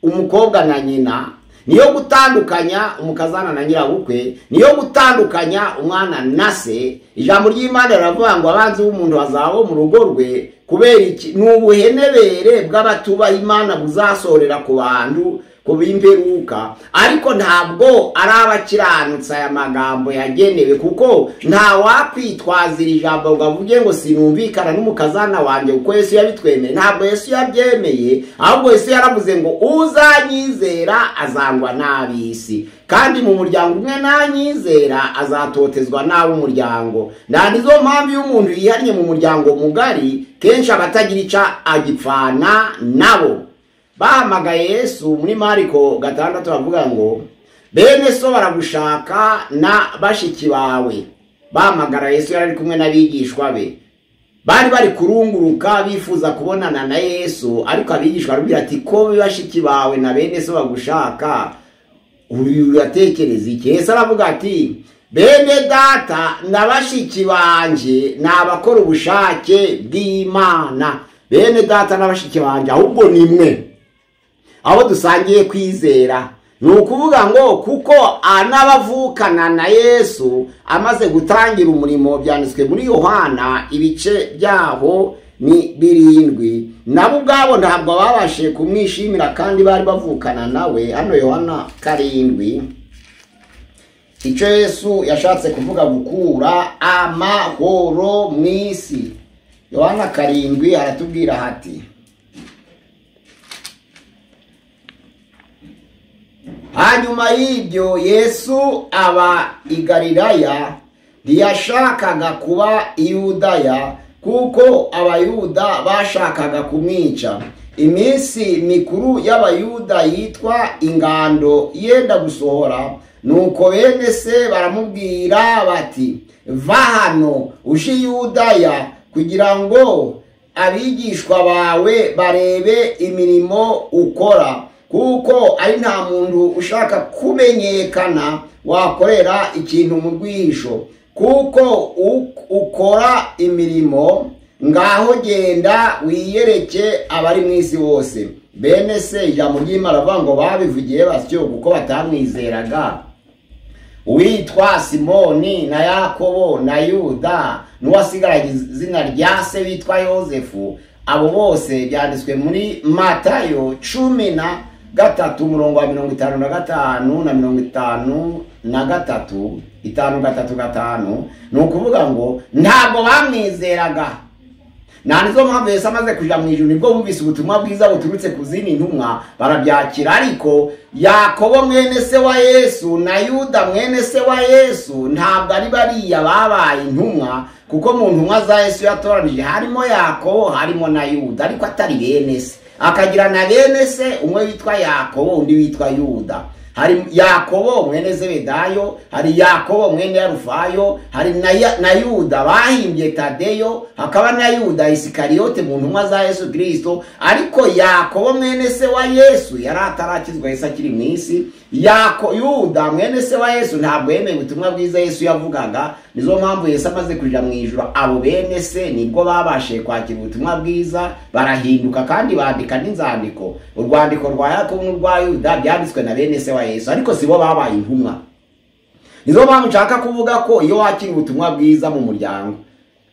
umukobwa na nyina, niyo gutandukanya umukazana na nyirabukwe, niyo gutandukanya umwana na se. Ijambo ry'Imana riravuga ngo abanzi b'umuntu bazaba mu rugo rwe. Kubera iki? N'ubuhenebere bw'abatubaha Imana buzasohorera ku bantu ku b'imperuka. Ariko ntabwo ari abakiranutsi aya magambo yagenewe, kuko nta wakwitwazira ijambo ngo avuge ngo sinumvikana n'umukazana wanjye kuko Yesu yabitwemeye. Ntabwo Yesu yabyemeye, ahubwo Yesu yaravuze ngo uzanyizera azangwa n'ab'isi, kandi mu muryango umwe nanyizera azatotezwa n'ab'umuryango. Nizo mpamvu iyo umuntu yihannye mu muryango mugari kenshi abatagira ica agipfana nabo. Bahamagaye Yesu muri Mariko 6 bavuga ngo bene so baragushaka na bashiki bawe. Bahamagara Yesu yari kumwe n'abigishwa be, bari bari kurunguruka bifuza kubonana na Yesu, ariko abigishwa barabwira ati ko bashiki bawe na bene so bagushaka uratekereza iki? Yesu aravuga ati bene data na bashiki banje ni abakora ubushake bw'Imana. Bene data na bashiki banje ahubwo ni mwe, abo dusangiye kwizera. Ni ukuvuga ngo kuko anabavukana na Yesu amaze gutangira umurimo. Byanditswe muri Yohana ibice byaho ni 7. Nabo ubwabo ntabwo babashe kumwishimira kandi bari bavukana nawe. Hano Yohana 7 icyo Yesu yashatse kuvuga gukura amahoro mu isi. Yohana 7 aratubwira hati, hanyuma y'ibyo Yesu aba i Galilaya, ntiyashakaga kuba i Yudaya kuko abayuda bashakaga kumwica. Iminsi mikuru y'abayuda yitwa ingando yenda gusohora, nuko bene se baramubwira bati va hano uje i Yudaya kugira ngo abigishwa bawe barebe imirimo ukora, kuko ari nta muntu ushaka kumenyekana wakorera ikintu mu rwisho, kuko ukora imirimo. Ngaho genda wiyereke abari mu isi bose. Bene se ijambo ry'Imana aravuga ngo babivugiye batyo kuko batamwizeraga. uwitwa Simoni na Yakobo na Yuda n'uwasigaranye izina rya se witwa Yosefu. Abo bose byanditswe muri Matayo 13:55 na 53 ni ukuvuga ngo ntabwo bamwizeraga. Nizo mpamvu Yesu amaze kuja mu ijuru nibwo bumvise ubutumwa bwiza buturutse ku zindi ntumwa barabyakira. Ariko Yakobo mwene se wa Yesu na Yuda mwene se wa Yesu ntabwo ari bariya babaye intumwa, kuko mu ntumwa za Yesu yatoranije harimo Yakobo harimo na Yuda, ariko atari bene se. Akagira na bene se, umwe witwa Yakobo undi witwa Yuda. Hari Yakobo mwene Zebedayo, hari Yakobo mwene Yarufayo, hari na Yuda bahimbye Tadeyo, hakaba na Yuda Isikariyote mu ntumwa za Yesu Kristo. Ariko Yakobo mwene se wa Yesu yari atarakizwa Yesu akiri mu isi. Yuda mwene se wa Yesu ntabwo yemeye ubutumwa bwiza Yesu yavugaga. Nizo mpamvu Yesu amaze kuja mu ijuru abo bene se nibwo babashe kwakira ubutumwa bwiza, barahinduka kandi bandika n'inzandiko. Urwandiko rwa Yakobo n'urwa Yuda byanditswe na bene se wa Yesu, ariko sibo babaye intumwa. Nizo mpamvu nshaka kuvuga ko iyo wakira ubutumwa bwiza mu muryango,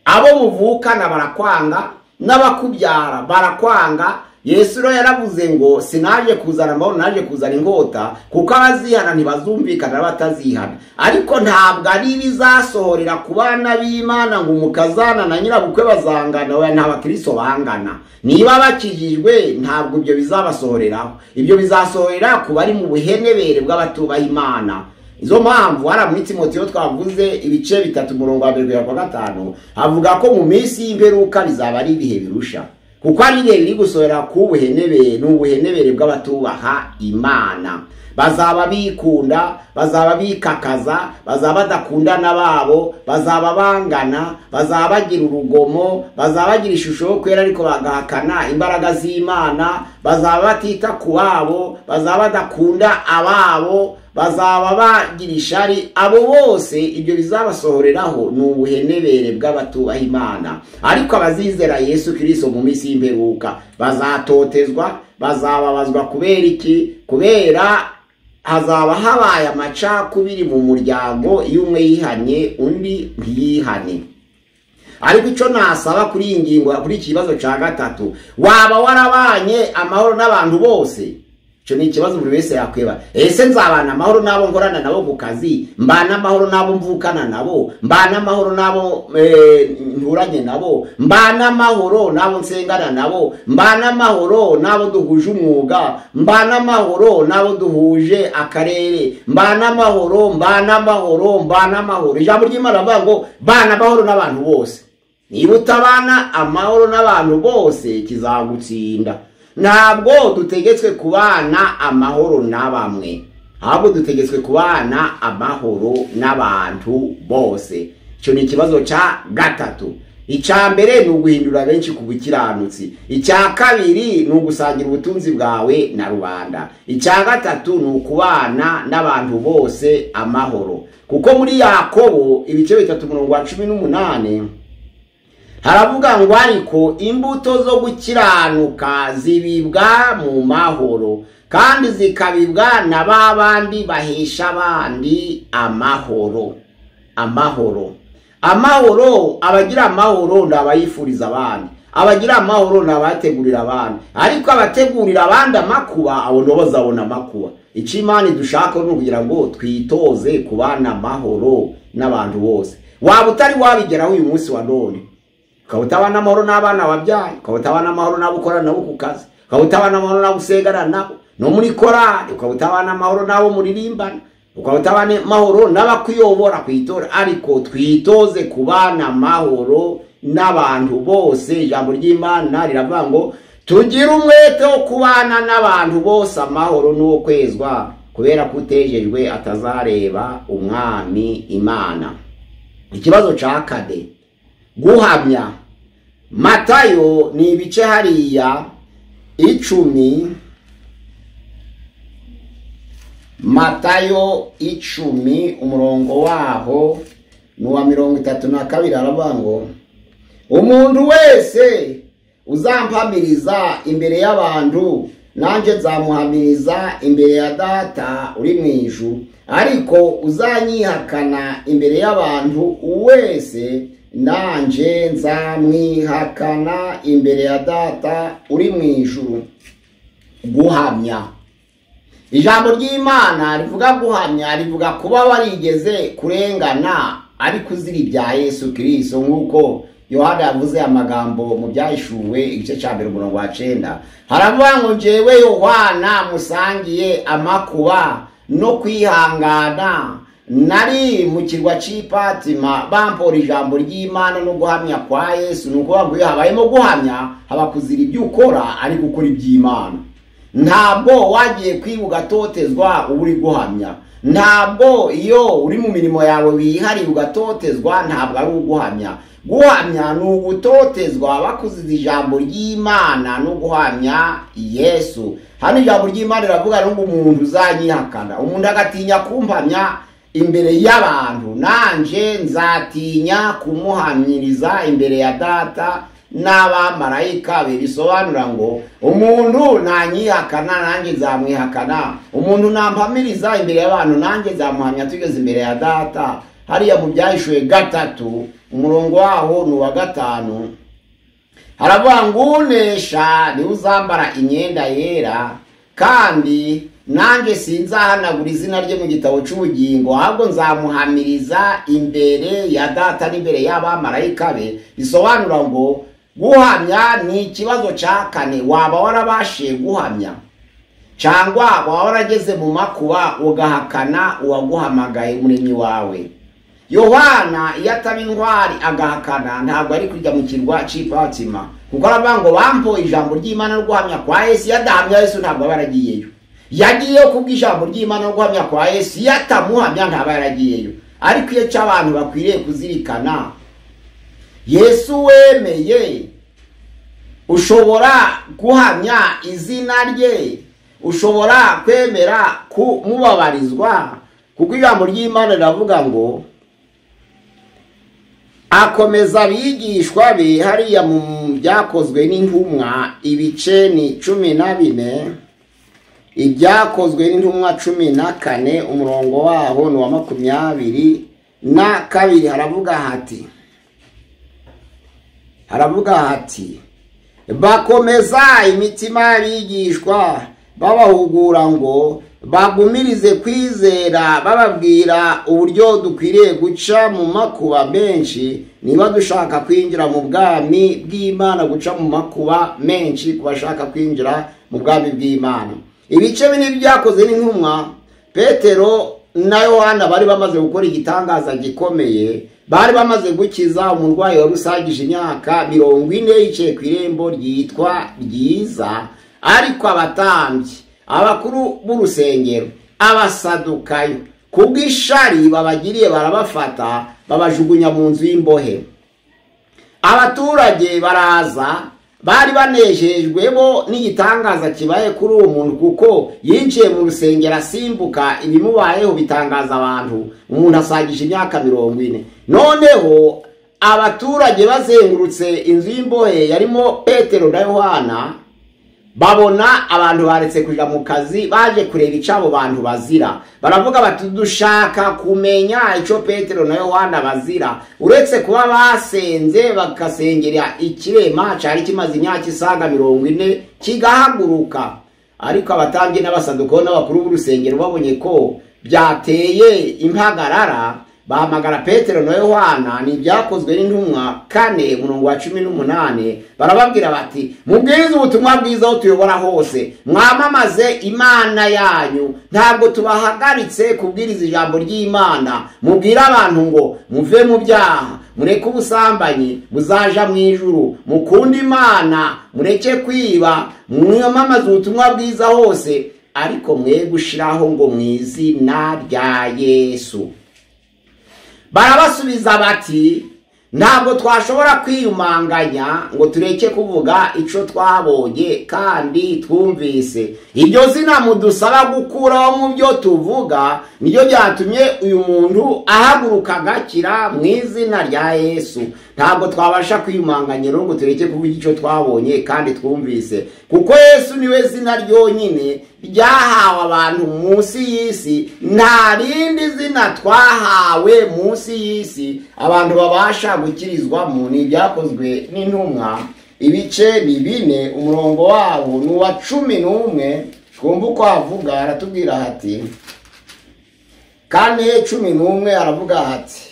abo muvukana barakwanga, n'abakubyara barakwanga. Yesu rero yaravuze ngo sinaje kuzana amahoro, naje kuzana inkota, kuko abazihana ntibazumvikana n'abatazihana. Ariko ntabwo ari bizasohorera ku bana b'Imana ngo umukazana na nyirabukwe bazangana, oya nta bakristo bangana. Niba bakijijwe ntabwo ibyo bizabasohoreraho, ibyo bizasohorera ku bari mu buhenebere bw'abatubaha Imana. Izo mpamvu hara muri Timoteyo twavuze ibice 3:1-5 havuga ko mu minsi y'imperuka bizaba ari ibihe birusha, kuko ari ibihe biri gusohora ku buhenebere n'ubuhenebere bw'abatubaha Imana. Bazaba bikunda, bazaba bikakaza, bazaba badakunda n'ababo, bazaba bangana, bazaba bagira urugomo, bazaba bagira ishusho yo kwera ariko bagahakana imbaraga z'Imana, bazaba batita ku babo, bazaba badakunda ababo, bazaba bagira ishari. Abo bose ibyo bizabasohoreraho ni ubuhenebere bw'abatubaha Imana. Ariko abazizera Yesu Kristo mu minsi y'imperuka bazatotezwa, bazababazwa. Kubera iki? Kubera hazaba habaye amacakubiri mu muryango, iyo umwe yihanye undi ntiyihane. Ariko icyo nasaba kuri iyi ngingo, kuri iki kibazo cya gatatu, waba warabanye amahoro n'abantu bose? Icyo ni ikibazo buri wese yakweba. Ese nzabana amahoro n'abo nkorana nabo ku kazi, mbana amahoro n'abo mvukana nabo, mbana amahoro n'abo nturanye nabo, mbana amahoro n'abo nsengana nabo, mbana amahoro n'abo duhuje umwuga, mbana amahoro n'abo duhuje akarere, mbana amahoro. Ijambo ry'Imana rivuga ngo bana amahoro n'abantu bose. Niba utabana amahoro n'abantu bose kizagutsinda. Ntabwo dutegetswe kubana amahoro na bamwe, ahubwo dutegetswe kubana amahoro n'abantu bose. Icyo ni ikibazo cya gatatu. Icya mbere ni uguhindura benshi ku bukiranutsi. Icya kabiri ni ugusangira ubutunzi bwawe na rubanda. Icya gatatu ni ukubana n'abantu bose amahoro. Kuko muri Yakobo ibice 3:18 haravuga ngo ariko imbuto zo gukiranuka zibibwa mu mahoro, kandi zikabibwa na babandi bahesha abandi amahoro. Abagira amahoro ndabayifuriza abandi, abagira amahoro ndabategurira abandi. Ariko abategurira abandi amakuba, abo ndo bazabona amakuba. Icyo Imana dushaka ni kugira ngo twitoze kubana amahoro n'abantu bose. Waba utari wabigeraho uyu munsi wa none, ukaba utabana amahoro n'abana wabyaye, ukaba utabana amahoro n'abo ukorana nabo ku kazi, ukaba utabana amahoro n'abo usengana nabo no muri korali, ukaba utabana amahoro n'abo muririmbana, ukaba utabana amahoro n'abakuyobora kwitora. Ariko twitoze kubana amahoro n'abantu bose. Ijambo ry'Imana riravuga ngo tugire umwete wo kubana n'abantu bose amahoro n'uwo kwezwa, kubera ko utejejwe atazareba umwami Imana. Ikibazo cya kane, guhamya. Matayo ni ibice hariya 10, Matayo 10 umurongo waho ni wa 32 aravuga ngo umuntu wese uzampamiriza imbere y'abantu nanjye nzamuhamiriza imbere ya data uri mu ijuru, ariko uzanyihakana imbere y'abantu wese nanjye nzamwihakana imbere ya data uri mu ijuru. Guhamya. Ijambo ry'Imana rivuga guhamya, rivuga kuba warigeze kurengana ariko uzira ibya Yesu Kristo, nk'uko Yohana yavuze amagambo mu Byahishuwe igice cya 1:9. Haravuga ngo njyewe Yohana musangiye amakuba no kwihangana, nari mu kirwa cy'Ipatima bampora ijambo ry'Imana no guhamya kwa Yesu. Nuko ngo habayemo guhamya, haba kuzira ibyo ukora ari gukora iby'Imana. Ntabwo wagiye kwibuga totezwa uri guhamya. Ntabwo iyo uri mu mirimo yawe wihariye ugatotezwa, ntabwo ari uguhamya. Guhamya ni ugutotezwa bakuziza ijambo ry'Imana no guhamya Yesu. Hano ijambo ry'Imana riravuga ngo umuntu uzanyihakana, umuntu agatinya kumpamya imbere y'abantu, nanje nzatinya kumuhamiriza imbere ya data n'abamarayika be. Bisobanura ngo umuntu nanyihakana nanjye nzamwihakana, umuntu nampamiriza imbere y'abantu nanjye nzamuhamya tugeze imbere ya data. Hariya mu Byahishuwe 3 umurongo waho ni wa 5 haravuga ngo unesha ni uzambara imyenda yera, kandi nanjye sinzahanagura izina rye mu gitabo cy'ubugingo, ahubwo nzamuhamiriza imbere ya data n'imbere y'abamarayika be. Bisobanura ngo guhamya ni ikibazo cya kane. Waba warabashe guhamya, cyangwa waba warageze mu makuba ugahakana uwaguhamagaye umuremyi wawe? Yohana iyo ataba intwari agahakana, ntabwo ari kujya mu kirwa cy'Ipatima, kuko aravuga ngo bampoye ijambo ry'Imana no guhamya kwa Yesu. Yadahamya Yesu ntabwo aba yaragiyeyo. Yagiyeyo kubw'ijambo ry'Imana no guhamya kwa Yesu, yatamuhamya ntaba yaragiyeyo. Ariko iyo cy'abantu bakwiriye kuzirikana, Yesu wemeye ushobora guhamya izina rye, ushobora kwemera kumubabarizwa, kuko ijambo ry'Imana riravuga ngo akomeza abigishwa be. Hariya mu Byakozwe n'Intumwa ibice ni 14, Ibyakozwe n'Intumwa 14 umurongo waho ni wa 22. Haravuga hati bakomeza imitima y'abigishwa babahugura ngo bagumirize kwizera, bababwira uburyo dukwiriye guca mu makuba menshi niba dushaka kwinjira mu bwami bw'Imana. Guca mu makuba menshi kubashaka kwinjira mu bwami bw'Imana. Ibice bine Byakoze n'Intumwa, Petero na Yohana bari bamaze gukora igitangaza gikomeye. Bari bamaze gukiza umurwayi wari usagije imyaka 40 yicaye ku irembo ryitwa Ryiza. Ariko abatambyi, abakuru b'urusengero, abasadukayo, kubw'ishari babagiriye barabafata babajugunya mu nzu y'imbohe. Abaturage baraza, bari banejejwe bo n'igitangaza kibaye kuri uwo muntu, kuko yinjiye mu rusengero asimbuka. Ibimubayeho bitangaza abantu. Umuntu asagije imyaka 40. Noneho abaturage bazengurutse inzu y'imbohe yarimo Petero na Yohana, babona abantu baretse kuja mu kazi, baje kureba icabo bantu bazira. Baravuga bati dushaka kumenya ico Petero na Yohana bazira, uretse kuba basenze bakasengera ikirema cari kimaze imyaka isaga 40 kigahaguruka. Ariko abatambyi n'abasadukayo n'abakuru b'urusengero babonye ko byateye impagarara, bahamagara Petero na Yohana. Ni Ibyakozwe n'Intumwa 4 umurongo wa 18. Barababwira bati mubwirize ubutumwa bwiza aho tuyobora hose, mwamamaze Imana yanyu, ntabwo tubahagaritse kubwiriza ijambo ry'Imana. Mubwira abantu ngo muve mu byaha, mureke ubusambanyi buzaja mu ijuru, mukunda Imana, mureke kwiba, mwamamaze ubutumwa bwiza hose, ariko mwe gushiraho ngo mu izina rya Yesu. Barabasubiza bati ntabwo twashobora kwiyumanganya ngo tureke kuvuga ico twabonye kandi twumvise. Iryo zina mudusaba gukuraho mu byo tuvuga niryo ryatumye uyu muntu ahaguruka agakira mu izina rya Yesu. ntabwo twabasha kwiyumanganya rero ngo tureke kuvuga icyo twabonye kandi twumvise, kuko Yesu niwe zina ryonyine ryahawe abantu munsi y'isi. Nta rindi zina twahawe munsi y'isi abantu babasha gukirizwamo. Ni ibyakozwe n'intumwa ibice ni 4 umurongo wabo ni uwa 11. Twumva uko avuga, aratubwira hati 4:11 aravuga hati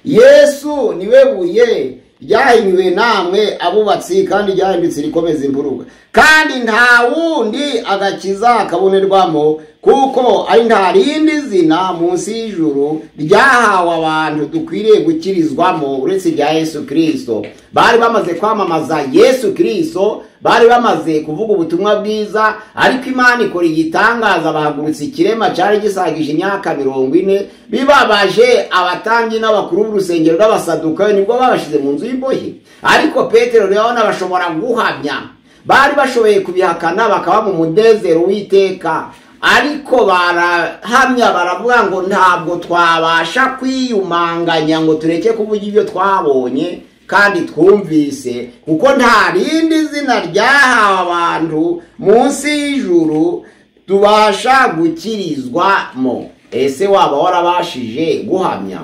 Yesu niwe buye ryahinyuwe namwe abubatsi kandi ryahindutse rikomeza imfuruka, kandi nta wundi agakiza kabonerwamo, kuko ari nta rindi zina munsi y'ijuru ryahawe abantu dukwiriye gukirizwamo uretse rya Yesu Kristo. Bari bamaze kwamamaza Yesu Kristo, bari bamaze kuvuga ubutumwa bwiza, ariko Imana ikora igitangaza, bahagurutse ikirema cyari gisagije imyaka 40. Bibabaje abatambyi n'abakuru b'urusengero n'abasadukayo, nibwo babashize mu nzu y'imbohe. Ariko Petero rero bashobora guhamya, bari bashoboye kubihakana bakaba mu mudezero w'iteka, ariko barahamya baravuga ngo ntabwo twabasha kwiyumanganya ngo tureke kuvuga ibyo twabonye kandi twumvise, kuko nta rindi zina ryahawe abantu munsi y'ijuru tubasha gukirizwamo. Ese waba warabashije guhamya?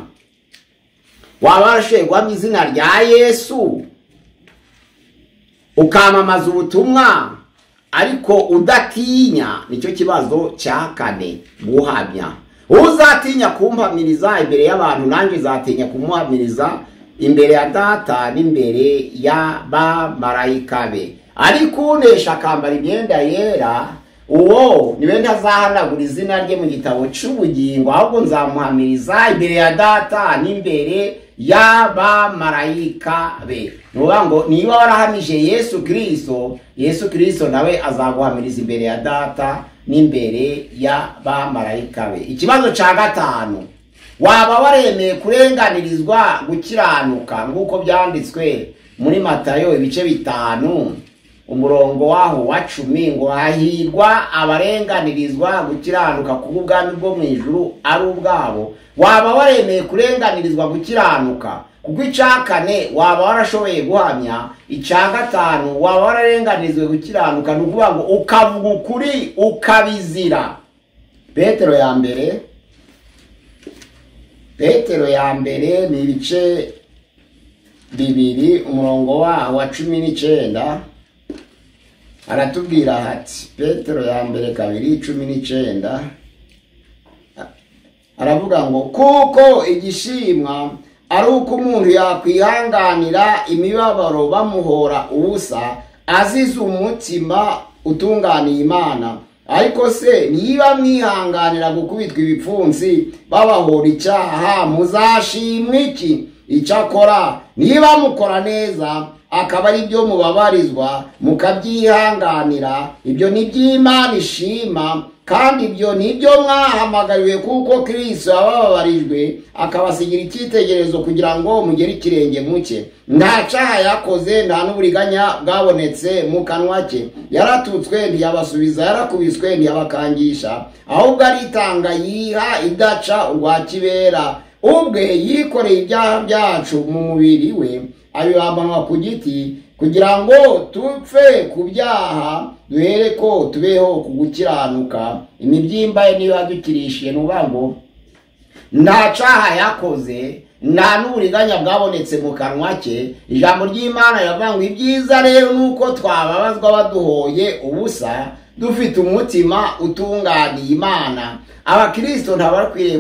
Waba warashoboye guhamya izina rya Yesu ukamamaza ubutumwa ariko udatinya? Nicyo kibazo cya 4, guhamya. Uzatinya kumpamiriza imbere y'abantu, nanjye zatinya kumuhamiriza imbere ya Data n'imbere y'abamarayika be. Ariko unesha akambara imyenda yera, uwo niwe ntazahanagura izina rye mu gitabo cy'ubugingo, ahubwo nzamuhamiriza imbere ya Data n'imbere y'abamarayika be. Nuvuga ngo niba warahamije Yesu Kristo, Yesu Kristo nawe azaguhamiriza imbere ya Data n'imbere y'abamarayika be. Ikibazo cya 5, waba waremeye kurenganirizwa gukiranuka nk'uko byanditswe muri Matayo ibice 5 umurongo waho wa 10 ngo hahirwa abarenganirizwa gukiranuka kuko ubwami bwo mu ijuru ari ubwabo. Waba waremeye kurenganirizwa gukiranuka? Kuko icya 4 waba warashoboye guhamya, icya 5 waba wararenganirizwe gukiranuka, nukuvuga ngo ukavuga ukuri ukabizira. Petero ya mbere ni ibice 2 umurongo waho wa 19 aratubwira hati, Petero ya mbere 2:19 aravuga ngo kuko igishimwa ari uko umuntu yakwihanganira imibabaro bamuhora ubusa, azize umutima utunganiye Imana. Ariko se niba mwihanganira gukubitwa ibipfunsi babahora icyaha, muzashimwa iki? Icyakora niba mukora neza akaba ari byo mubabarizwa mukabyihanganira, ibyo ni by'Imana ishima, kandi ibyo nibyo mwahamagariwe, kuko Kristo yabababarijwe akabasigira icyitegererezo kugira ngo mugere ikirenge muke. Nta cyaha yakoze, nta n'uburiganya bwabonetse mu kanwa ke. Yaratutswe ntiyabasubiza, yarakubiswe ntiyabakangisha, ahubwo aritanga yiha idaca urwa kibera. Ubwe yikoreye ibyaha byacu mu mubiri we, abibambanwa ku giti, kugira ngo tupfe ku byaha duhere ko tubeho ku gukiranuka. Imibyimba ye niyo yadukirishiye. Nuvuga ngo nta cyaha yakoze, nta n'uburiganya bwabonetse mu kanwa ke. Ijambo ry'Imana riravuga ngo ibyiza rero nuko twababazwa baduhoye ubusa, dufite umutima utunganiye Imana. Abakristo ntabakwiriye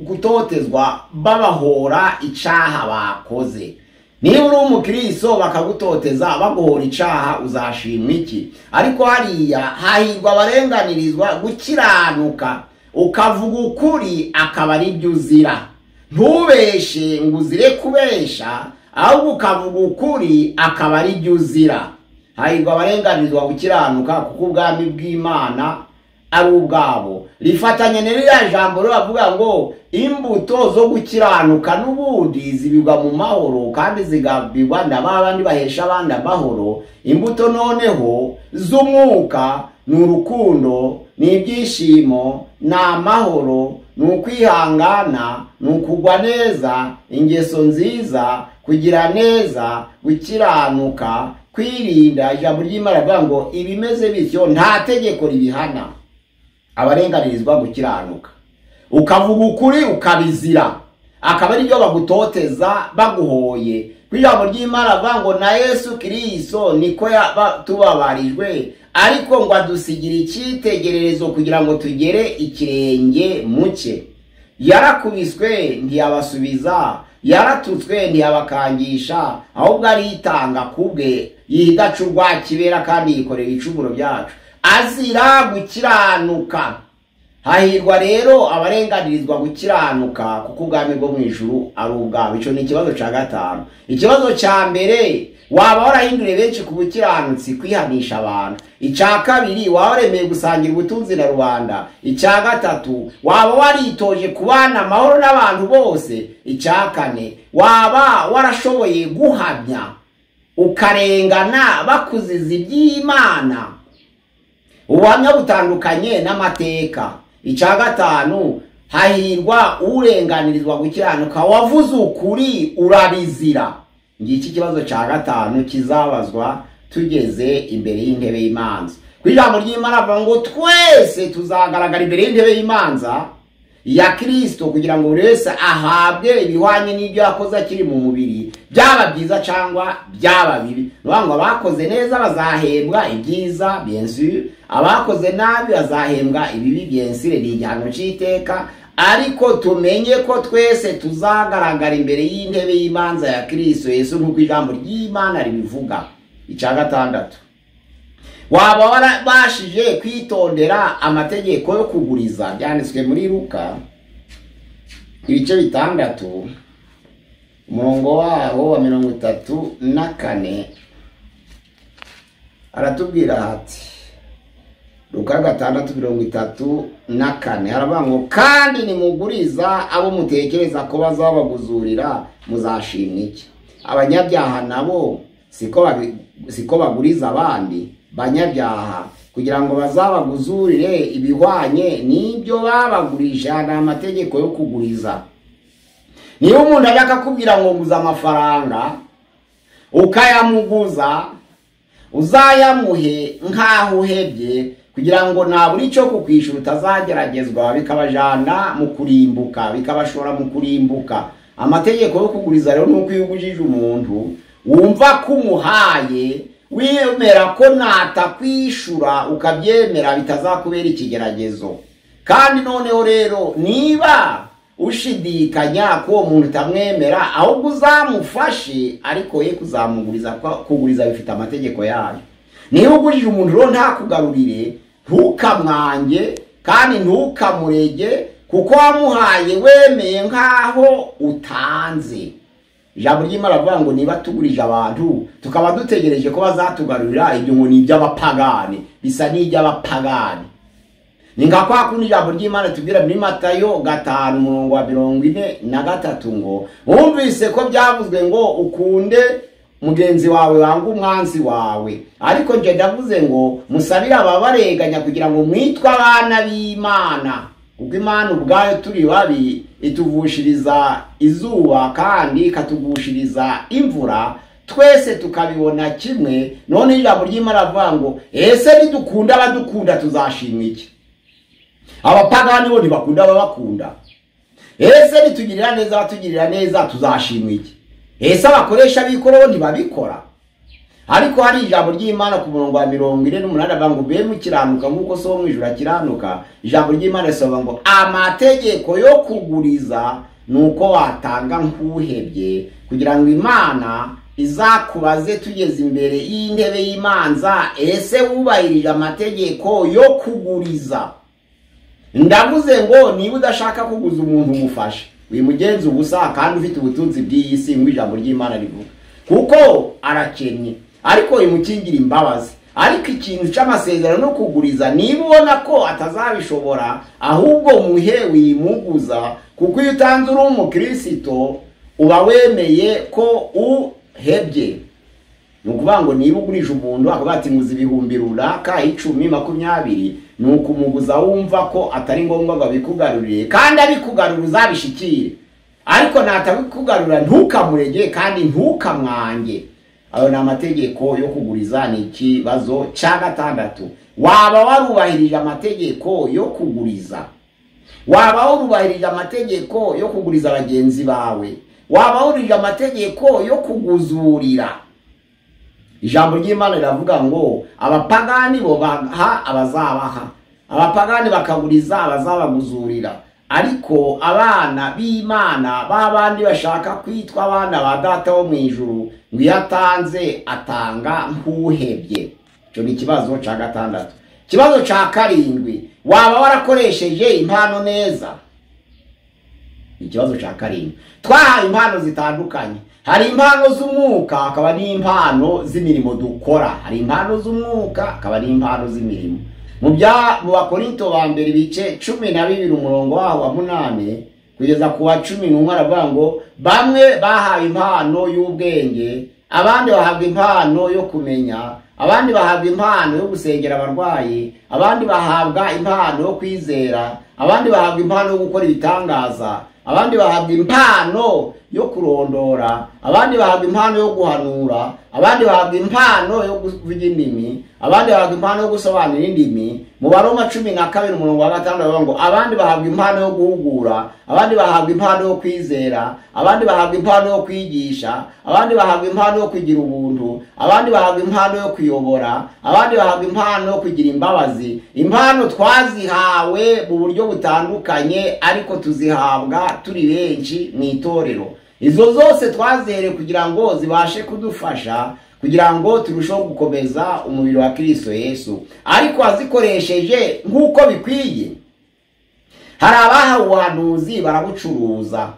gutotezwa babahora icyaha bakoze. Niba uri umukristo bakagutoteza baguhora icyaha, uzashimwa iki? Ariko hariya hahirwa abarenganirizwa gukiranuka, ukavuga ukuri akaba ari byo uzira. Ntubeshe ngo uzire kubesha, ahubwo ukavuga ukuri akaba ari byo uzira. Hahirwa abarenganirizwa gukiranuka kuko ubwami bw'Imana ari ubwabo. Rifatanye n'iriya jambo bavuga ngo imbuto zo gukiranuka n'ubundi zibigwa mu mahoro kandi zigabigwa n'abandi bahesha abandi amahoro. Imbuto noneho z'umwuka ni urukundo, ni ibyishimo, ni amahoro, ni ukwihangana, ni ukugwa neza, ingeso nziza, kugira neza, gukiranuka, kwirinda. Ijambo ry'Imana rivuga ngo ibimeze bityo nta tegeko ribihana abarenganirizwa gukiranuka. Ukavuga ukuri ukabizira, akaba ari byo bagutoteza baguhoye. Ijambo ry'Imana rivuga ngo na Yesu Kristo niko tubabarijwe, ariko ngo adusigira icyitegererezo kugira ngo tugere ikirenge muke. Yarakubiswe ntiyabasubiza, yaratutswe ntiyabakangisha, ahubwo aritanga kubwe, yidaca urwa kibera kandi yikorera ibicumuro byacu, azira gukiranuka. Hahirwa rero abarenganirizwa gukiranuka, kuko ubwami bwo mu ijuru ari ubwabo. Ico ni ikibazo ca gatanu. Ikibazo ca mbere, waba warahinduriye benshi ku bukiranutsi, kwihanisha abantu. Icya kabiri, waba waremeye gusangira ubutunzi na rubanda. Icya gatatu, waba waritoje kubana amahoro n'abantu bose. Icya kane, waba warashoboye guhamya ukarengana bakuziza iby'Imana, ubuhamya butandukanye n'amateka. Icya gatanu, hahirwa urenganirizwa gukiranuka, wavuze ukuri urabizira. Ngiki kibazo cya gatanu kizabazwa tugeze imbere y'intebe y'imanza. Ijambo ry'Imana rivuga ngo twese tuzagaragara imbere y'intebe y'imanza ya Kristo, kugira ngo buri wese ahabwe ibihwanye n'ibyo yakoze akiri mu mubiri, byaba byiza cyangwa byaba bibi. Ngo abakoze neza bazahembwa ibyiza, bien sûr, abakoze nabi bazahembwa ibibi, bien sûr, ni igihano cy'iteka. Ariko tumenye ko twese tuzagaragara imbere y'intebe y'imanza ya Kristo Yesu, nk'uko ijambo ry'Imana ribivuga. Icya gatandatu, waba warabashije kwitondera amategeko yo kuguriza, byanditswe muri Luka ibice 6 umurongo waho wa 34, aratubwira hati, Luka 6:34, haravuga ngo kandi nimuguriza abo mutekereza ko bazabaguzurira, muzashimwa iki? Abanyabyaha nabo siko baguriza abandi banyabyaha, kugira ngo bazabaguzurire ibihwanye n'ibyo babagurisha n'amategeko yo kuguriza. Niba umuntu ajya akakubwira ngo nguza amafaranga, ukayamuguza, uzayamuhe nk'aho uhebye, kugira ngo naburi cyo kukwishura utazageragezwa bikabajana mu kurimbuka, bikabashora mu kurimbuka. Amategeko yo kuguriza rero nuko iyo ugujije umuntu wumva ko umuhaye, wemera ko natakwishura ukabyemera, bitazakubera ikigeragezo. Kandi noneho rero niba ushidikanya ko uwo muntu utamwemera, ahubwo uzamufashe, ariko ye kuzamuguriza, kuguriza bifite amategeko yayo. Niba ugurije umuntu rero ntakugarurire, ntukamwange kandi ntukamurege, kuko wamuhaye wemeye nk'aho utanze. Ijambo ry'Imana rivuga ngo niba tugurije abantu tukaba dutegereje ko bazatugarurira, ibyo ngo ni iby'abapagani, bisa n'iby'abapagani. Ni nka kwa kundi ijambo ry'Imana tubwira muri Matayo 5:43 ngo wumvise ko byavuzwe ngo ukunde mugenzi wawe wanga umwanzi wawe, ariko nje ndavuze ngo musabire ababarenganya kugira ngo mwitwe abana b'Imana. Ubwo Imana ubwayo turi babi ituvushiriza izuba kandi ikatuvushiriza imvura, twese tukabibona kimwe. None ijambo ry'Imana rivuga ngo ese nidukunda abadukunda tuzashimwa iki? Abapagani bo ntibakunda ababakunda. Ese nitugirira neza abatugirira neza tuzashimwa iki? Ese abakoresha bikoro ntibabikora? Ariko hari ijambo ry'Imana ku murongo wa 48 avuga ngo be mukiranuka nk'uko so mu ijuru akiranuka. Ijambo ry'Imana risobanura ngo amategeko yo kuguriza nuko watanga nk'uhebye, kugira ngo Imana izakubaze tugeze imbere y'intebe y'imanza, ese wubahirije amategeko yo kuguriza? Ndavuze ngo niba udashaka kuguza umuntu umufashe, wimugenza ubusa kandi ufite ubutunzi bw'iyi si, ijambo ry'Imana rivuga, kuko arakennye, ariko imukingira imbabazi. Ariko ikintu cy'amasezerano no kuguriza, niba ubona ko atazabishobora, ahubwo muhe wimuguza, kuko iyo utanze uri umukristo uba wemeye ko uhebye. Nukuvuga ngo niba ugurije umuntu akavuga ati nguza ibihumbi runaka 10, 20, nuko umuguza wumva ko atari ngombwa ngo abikugarurire, kandi abikugarura uzabishikire. ariko natabikugarura ntukamurege kandi ntukamwange. Ayo ni amategeko yo kuguriza. Ni ikibazo cya gatandatu. Waba warubahirije amategeko yo kuguriza? Waba warubahirije amategeko yo kuguriza bagenzi bawe? Waba warubahirije amategeko yo kuguzurira? Ijambo ry'Imana riravuga ngo abapagani bo baha abazabaha, abapagani bakaguriza abazabaguzurira, ariko abana b'Imana babandi bashaka kwitwa abana ba data wo mu ijuru, ngo yatanze atanga nkuhebye. Cyo ni kibazo cya gatandatu. Kibazo cya karindwi, waba warakoresheje impano neza? Ikibazo cya karindwi. Twahaye impano zitandukanye. Hari impano z'umwuka, akaba ni impano z'imirimo dukora. Hari impano z'umwuka, akaba ni impano z'imirimo. Mu Bakorinto ba mbere ibice 12 umurongo waho wa 8 kugeza ku wa 11 aravuga ngo bamwe bahawe impano y'ubwenge, abandi bahabwa impano yo kumenya, abandi bahabwa impano yo gusengera abarwayi, abandi bahabwa impano yo kwizera, abandi bahabwa impano yo gukora ibitangaza, abandi bahabwa impano yo kurondora, abandi bahabwa impano yo guhanura, abandi bahabwa impano yo kuvuga indimi, abandi bahabwa impano yo gusobanura indimi. Mu Baroma 12 umurongo wa 6 bavuga ngo abandi bahabwa impano yo guhugura, abandi bahabwa impano yo kwizera, abandi bahabwa impano yo kwigisha, abandi bahabwa impano yo kugira ubuntu, abandi bahabwa impano yo kuyobora, abandi bahabwa impano yo kugira imbabazi. Impano twazihawe mu buryo butandukanye, ariko tuzihabwa turi benshi mu itorero. Izo zose twazere kugira ngo zibashe kudufasha kugira ngo turusheho gukomeza umubiri wa Kristo Yesu, ariko azikoresheje nk'uko bikwiye. Hari abahawe ubuhanuzi barabucuruza,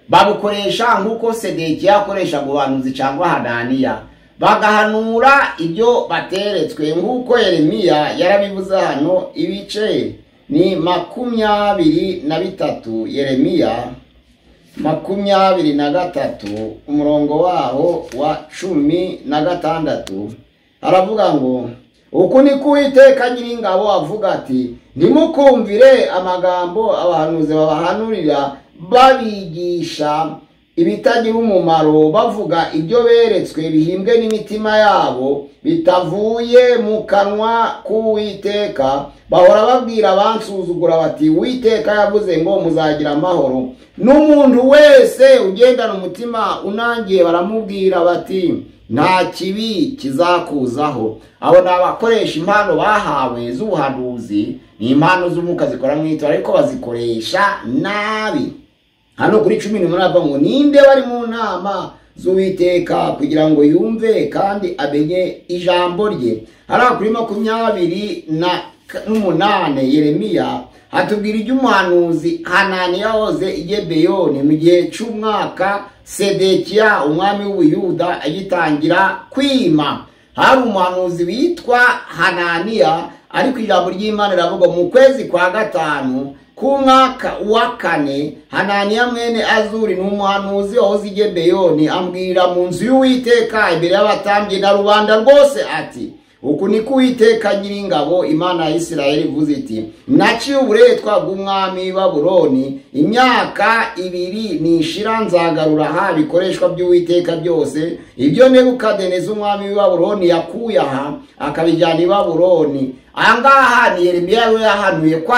babukoresha nk'uko Sedekiya akoresha ubuhanuzi cyangwa Hananiya, bagahanura ibyo bateretswe nk'uko Yeremiya yarabivuze hano. Ibice ni 23 Yeremiya 23 umurongo waho wa 16 aravuga ngo uku ni Uwiteka Nyiringabo avuga ati ntimukumvire amagambo abahanuzi babahanurira babigisha ibitagira umumaro, bavuga ibyo beretswe bihimbwe n'imitima yabo bitavuye mu kanwa k'Uwiteka. Bahora babwira abansuzugura bati Uwiteka yavuze ngo muzagira amahoro. N'umuntu wese ugendana umutima unangiye baramubwira bati nta kibi kizakuzaho. Abo ni abakoresha impano bahawe z'ubuhanuzi. Ni impano z'umwuka zikora mu itorero, ariko bazikoresha nabi. Hano kuri 18 ngo ninde bari mu nama z'Uwiteka kugira ngo yumve kandi amenye ijambo rye. Hano kuri 28 Yeremiya hatubwira iby'umuhanuzi Hananiya wahoze i Gibeyoni mu gihe cy'umwaka Sedekiya umwami w'Ubuyuda agitangira kwima. Hari umuhanuzi witwa Hananiya, ariko ijambo ry'Imana riravuga mu kwezi kwa 5 kumwaka wa 4 Hananiya mwene Azuri n'umuhanuzi wahoze i Gibeyoni ambwira mu nzu y'Uwiteka imbere y'abatambyi na rubanda rwose ati uku ni Uwiteka Nyiringabo Imana ya Isirayeli ivuze iti naciye uburetwa bw'umwami w'i Babuloni, imyaka 2 nishira nzagarura ha bikoreshwa by'Uwiteka byose ibyo Nebukadineza umwami w'i Babuloni yakuye aha akabijyana i Babuloni. Angaha ni Yeremiya yahanuye ko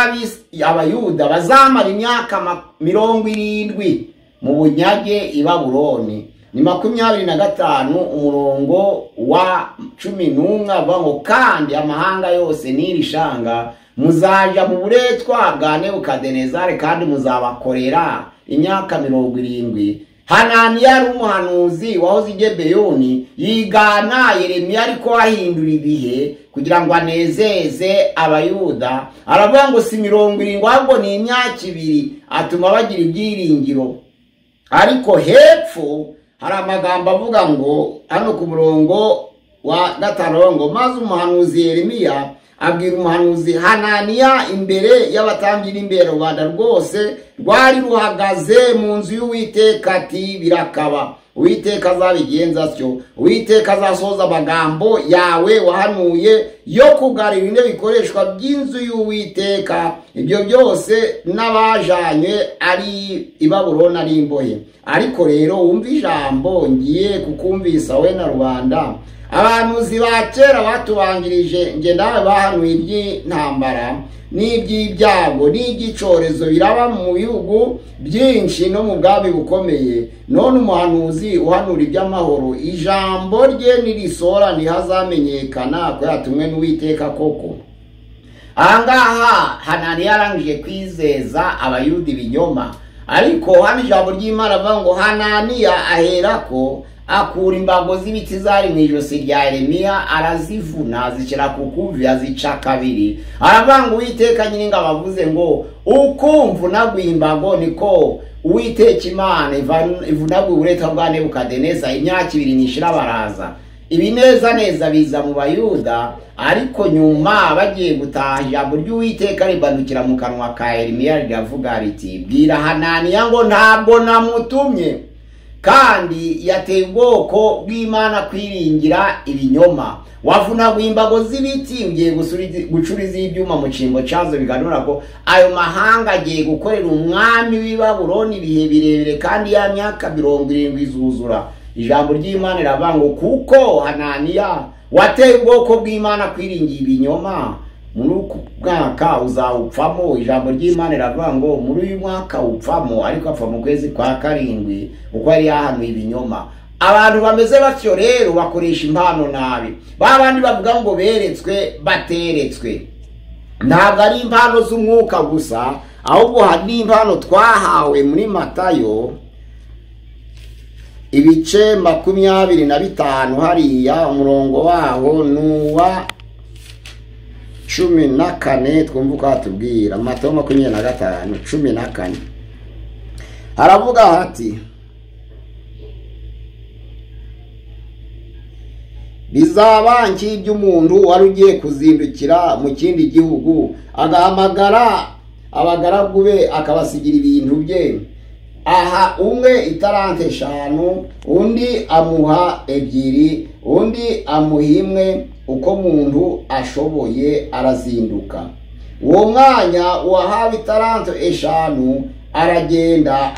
abayuda bazamara imyaka 70 mu bunyage i Babuloni. Ni 25 umurongo wa 11 avuga kandi amahanga yose nirishanga muzaja mu buretwa bwa Nebukadinezari kandi muzabakorera imyaka 70. Hananiya ari umuhanuzi wahoze i Gibeyoni yigana Yeremiya ariko ahindura ibihe kugira ngo anezeze abayuda. Aravuga ngo si 70 ahubwo ni imyaka 2 atuma bagira ibyiringiro. Ariko hepfo hari amagambo avuga ngo hano ku murongo wa 5 ngo maze umuhanuzi Yeremiya abwira umuhanuzi Hananiya imbere y'abatambyi n'imbere rubanda rwose rwari ruhagaze mu nzu y'Uwiteka ati birakaba Uwiteka azabigenza atyo. Uwiteka azasohoza amagambo yawe wahanuye yo kugarira ine bikoreshwa by'inzu y'Uwiteka. Ibyo byose n'abajanye ari i Babuloni ari imbohe. Ariko rero wumva ijambo ngiye kukumvisa we na rubanda. Abahanuzi ba kera batubangirije nge nawe bahanuye iby'intambara n'iby'ibyago n'iby'icorezo biraba mu bihugu byinshi no mu bwami bukomeye. None umuhanuzi uhanura iby'amahoro, ijambo rye nirisohora ntihazamenyekana ko yatumwe n'Uwiteka koko. Ahangaha Hananiya yarangije kwizeza abayuda ibinyoma, ariko hano ijambo ry'Imana avuga ngo Hananiya aherako akura imbago z'ibiti zari mu ijosi rya Yeremiya arazivuna zicira ku kuvi azica kabiri. Aravuga ngo Uwiteka nyiringabo avuze ngo ukumvunagwa imbago niko Uwiteka Imana ivunagwa uburetwa bwa Nebukadineza imyaka 2 nishira baraza. Ibi neza neza biza mu Bayuda, ariko nyuma bagiye gutaha ijambo ry'Uwiteka ribandukira mu kanwa ka Yeremiya riravuga riti bwira Hananiya ngo ntabwo namutumye kandi yateye ubwoko bw'Imana kwiringira ibinyoma. Wavunagwa imbago z'ibiti ugiye gucuriza ibyuma mu cimbo cazo, biganura ko ayo mahanga agiye gukorera umwami w'i Babuloni ibihe birebire kandi ya myaka 70 izuzura. Ijambo ry'Imana riravuga ngo kuko Hananiya wateye ubwoko bw'Imana kwiringira ibinyoma, muri uku mwaka uzawupfamo. Ijambo ry'Imana riravuga ngo muri uyu mwaka upfamo, ariko apfa mu kwezi kwa 7 uko yari yahanuye ibinyoma. Abantu bameze batyo rero bakoresha impano nabi. Babandi bavuga ngo beretswe bateretswe. Ntabwo ari impano z'umwuka gusa, ahubwo hari impano twahawe muri Matayo ibice 25 hariya umurongo waho nuwa 14 twumvuka hatubwira. Matayo 25:14 haravuga hati bizaba nk'iby'umuntu wari ugiye kuzindukira mu kindi gihugu agahamagara abagaragu be akabasigira ibintu bye. Aha umwe 5 undi amuha 2 undi amuha 1 uko muntu ashoboye arazinduka. Uwo mwanya wahawe 5 aragenda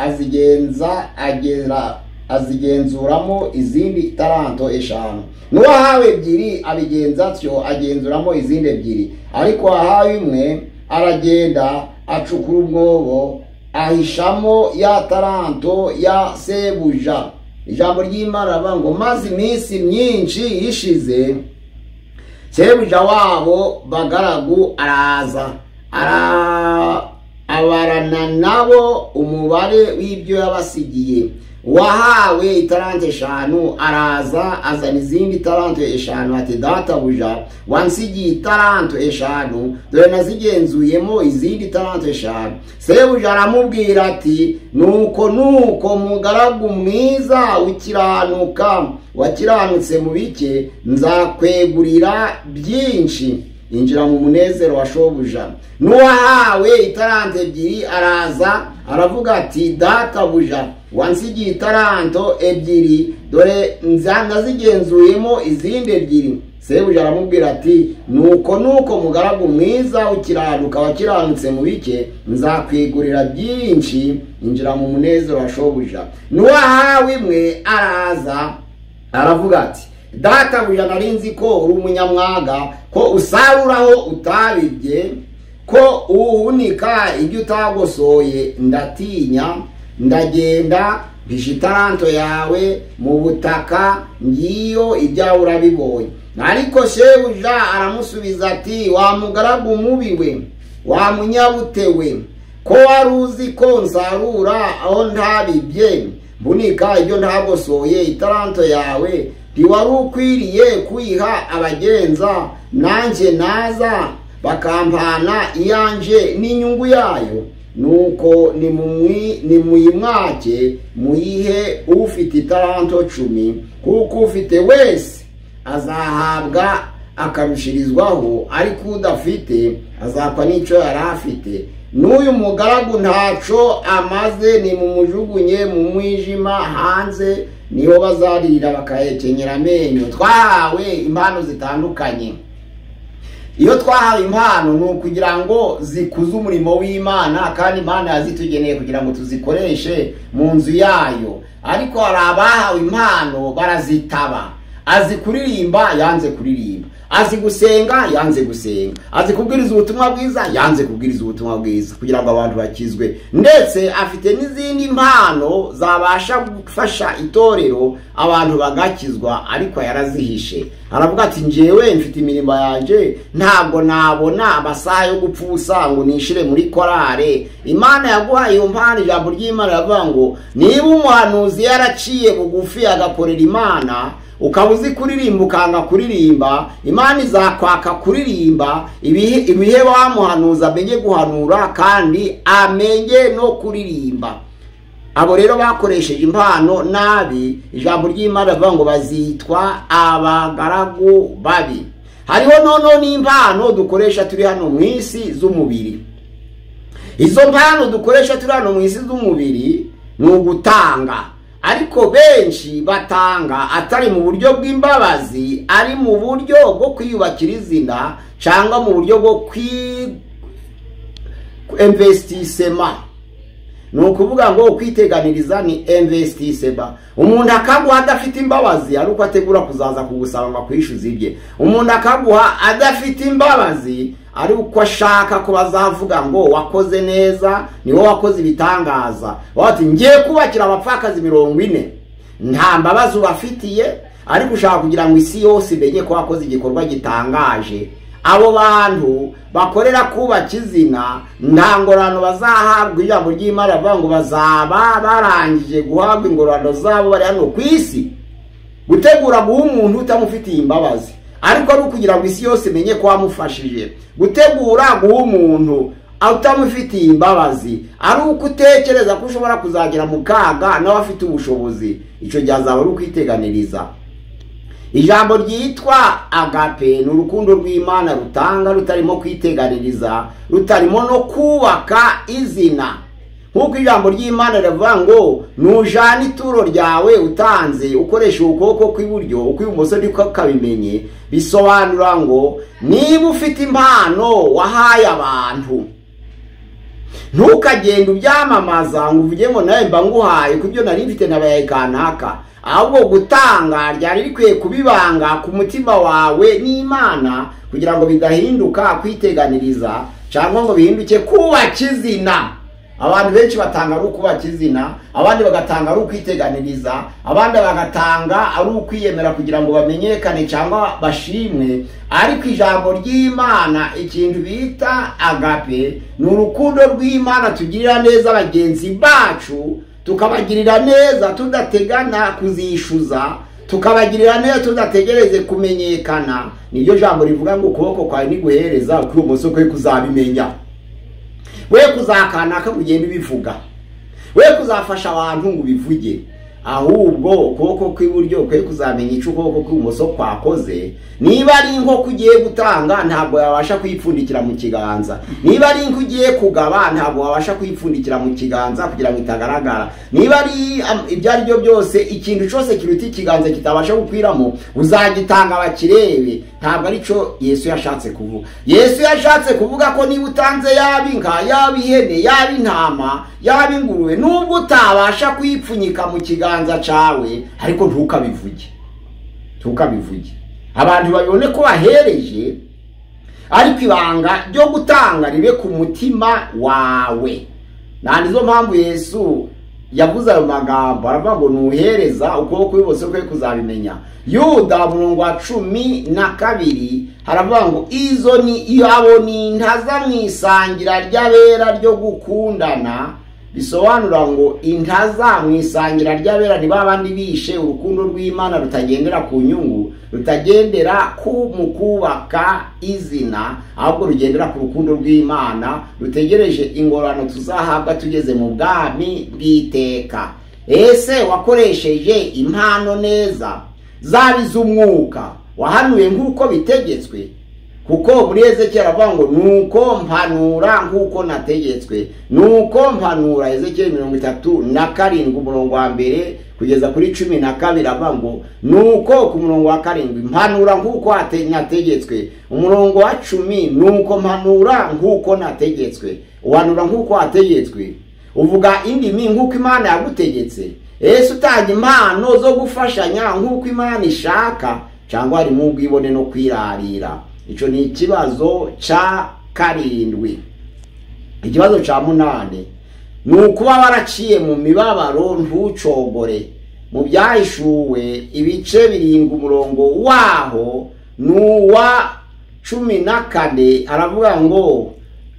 azigenzuramo izindi 5. N'uwahawe 2 abigenza atyo agenzuramo izindi 2. Ariko wahawe 1 aragenda acukura umwobo ahishamo ya 5 ya sebuja. Ijambo ry'Imana ravuga ngo maze iminsi myinshi ishize sebuja wabo bagaragu araza abarana nabo umubare w'ibyo yabasigiye. Wahawe 5 araza azana izindi 5 ati databuja wansigiye 5 dore nazigenzuyemo izindi 5. Sebuja aramubwira ati nuko mugaragu mwiza ukiranuka wakiranutse mu bike nzakwegurira byinshi, injira mu munezero wa shobuja. N'uwahawe 2 araza aravuga ati databuja wansigiye 2 dore nazigenzuyemo izindi 2. Sebuja aramubwira ati nuko mugaragu mwiza ukiranuka wakiranutse mu bike nzakwigurira byinshi, injira mu munezero wa shobuja. N'uwahawe 1 araza aravuga ati databuja narinzi ko uri umunyamwaga, ko usaruraho utabibye, ko uhunika ibyo utagosoye. Ndatinya ndagenda mpisha 5 yawe mu butaka, ngiyo ibyawe urabibonye. Ariko shebuja aramusubiza ati wa mugaragu mubiwe wa munyabutewe, ko waruzi ko nsarura aho ntabibye mbunika ibyo ntagosoye. 5 yawe ntiwari ukwiriye kuyiha abagenza, nanjye naza bakampana iyanje n'inyungu yayo. Nuko nimuyimwake muyihe ufite 10, kuko ufite wese azahabwa akarushirizwaho, ariko udafite azakwa n'icyo yari afite. n'uyu mugaragu ntaco amaze, ni mumujugunye mu mwijima hanze, niho bazarira bakahekenyera amenyo. Twahawe impano zitandukanye. Iyo twahawe impano ni ukugira ngo zikuze umurimo w'Imana, kandi Imana yazitugeneye kugira ngo tuzikoreshe mu nzu yayo. Ariko hari abahawe impano barazitaba. Azi kuririmba yanze kuririmba, azi gusenga yanze gusenga, azi kubwiriza ubutumwa bwiza yanze kubwiriza ubutumwa bwiza kugira ngo abantu bakizwe. Ndetse afite n'izindi impano zabasha gufasha itorero abantu bagakizwa, ariko yarazihishe. Aravuga ati njyewe mfite imirimo yanje, ntabwo nabona amasaha yo gupfa ubusa ngo nishire muri korale. Imana yaguhaye iyo mpano. Ijambo ry'Imana ravuga ngo niba umuhanuzi yaraciye bugufi agakorera Imana, ukaba uzi kuririmba ukanga kuririmba, Imana izakwaka kuririmba ibihe wamuhanuza amenye guhanura kandi amenye no kuririmba. Abo rero bakoresheje impano nabi, ijambo ry'Imana rivuga ngo bazitwa abagaragu babi. Hariho noneho n'impano dukoresha turi hano mu isi z'umubiri. Izo mpano dukoresha turi hano mu isi z'umubiri ni ugutanga. Ariko benshi batanga atari mu buryo bw'imbabazi, ari mu buryo bwo kwiyubakira izina cyangwa mu buryo bwo investissement. Ni ukuvuga ngo kwiteganiriza ni investissement. Umuntu akaguha adafite imbabazi, ari uko ategura kuzaza kugusaba ngo akwishyuze ibye. Umuntu akaguha adafite imbabazi, ari uko ashaka ko bazavuga ngo wakoze neza, ni wowe wakoze ibitangaza. Wati ngiye kubakira abapfakazi 40, nta mbabazi ubafitiye, ariko ushaka kugira ngo isi yose imenye ko wakoze igikorwa gitangaje. Abo bantu bakorera kubaka izina nta ngorano bazahabwa. Ijambo ry'Imana rivuga ngo bazaba barangije guhabwa ingorano zabo bari hano ku isi. Gutegura guha umuntu utamufitiye imbabazi, ariko ari ukugira ngo isi yose imenye ko wamufashije. Gutegura guha umuntu utamufitiye imbabazi, ari uko utekereza ko ushobora kuzagera mu kaga nawe afite ubushobozi, icyo gihe azaba ari ukwiteganiriza. Ijambo ryitwa agape ni urukundo rw'Imana rutanga rutarimo kwiteganiriza, rutarimo no kubaka izina. Nkuko ijambo ry'Imana rivuga ngo nujana ituro ryawe utanze ukoresha ukuboko kw'iburyo, ukw'ibumoso ndiko kabimenye. Bisobanura ngo niba ufite impano wahaye abantu, ntukagenda ubyamamaza ngo uvuge ngo nawe mba nguhaye kubyo nari mfite nabaye kanaka. Ahubwo gutanga ryari rikwiye kubibanga ku mutima wawe n'Imana kugira ngo bidahinduka kwiteganiriza cyangwa ngo bihinduke kubaka izina. Abantu benshi batanga ari ukubaka izina, abandi bagatanga ari ukwiteganiriza, abandi bagatanga ari ukwiyemera kugira ngo bamenyekane cyangwa bashimwe. Ariko ijambo ry'Imana ikintu bita agape ni urukundo rw'Imana tugirira neza bagenzi bacu, tukabagirira neza tudategana kuzishuza, tukabagirira neza tudategereze kumenyekana. Nibyo jambo rivuga ngo ukuboko kwawe niguhereza ukw'ibumoso kwe kuzabimenya. We kuzakanaka kugenda bivuga, we kuzafasha abantu ngo bivuge, ahubwo ukuboko kw'iburyo kwe kuzamenya icyo ukuboko kw'ibumoso kwakoze. Niba ari nko kugiye gutanga ntabwo yabasha kwipfundikira mu kiganza, niba ari nko ugiye kugaba ntabwo wabasha kwipfundikira mu kiganza kugira ngo itagaragara. Niba ari ibyari byo byose, ikintu cyose kiruta ikiganza kitabasha gukwiramo uzagitanga bakirebe. Ntabwo ari cyo Yesu yashatse kuvuga. Yesu yashatse kuvuga ko niba utanze yaba inka, yaba ihene, yaba intama, yaba ingurube, nubwo utabasha kwipfunyika mu kiganza cawe, ariko ntukabivuge. Abantu babibone ko bahereje, ariko ibanga ryo gutanga ribe ku mutima wawe. Nandizo mpamvu Yesu yavuze ayo magambo, aravuga ngo nuhereza ukuboko kw'ibumoso kwe kuzabimenya. Yuda murongo wa 12 haravuga ngo izo ni abo ni intaza mwisangira ry'abera ryo gukundana. Bisobanura ngo intaza mwisangira ry'abera ni babandi bishe urukundo rw'Imana rutagendera ku nyungu, rutagendera ku mukubaka izina, ahubwo rugendera ku rukundo rw'Imana, rutegereje ingorano tuzahabwa tugeze mu bwami bw'iteka. Ese wakoresheje impano neza, zari z'umwuka, wahanuye nk'uko bitegetswe, kuko muri Ezekiel aravuga ngo nuko mpanura nk'uko nategetswe, nuko mpanura. Ezekiel 37 umurongo wa mbere kugeza kuri 12 avuga ngo nuko ku murongo wa 7 mpanura nk'uko nategetswe, umurongo wa 10 nuko mpanura nk'uko nategetswe. Uhanura nk'uko wategetswe, uvuga indimi nk'uko Imana yagutegetse. Ese utanga impano zo gufashanya nk'uko Imana ishaka, cyangwa ari mu bwibone no kwirarira? Ico ni ikibazo ca 7. Ikibazo ca 8 nukuba waraciye mu mibabaro ntucogore. Mu byahishuwe ibice 7 umurongo waho nuwa 14 aravuga ngo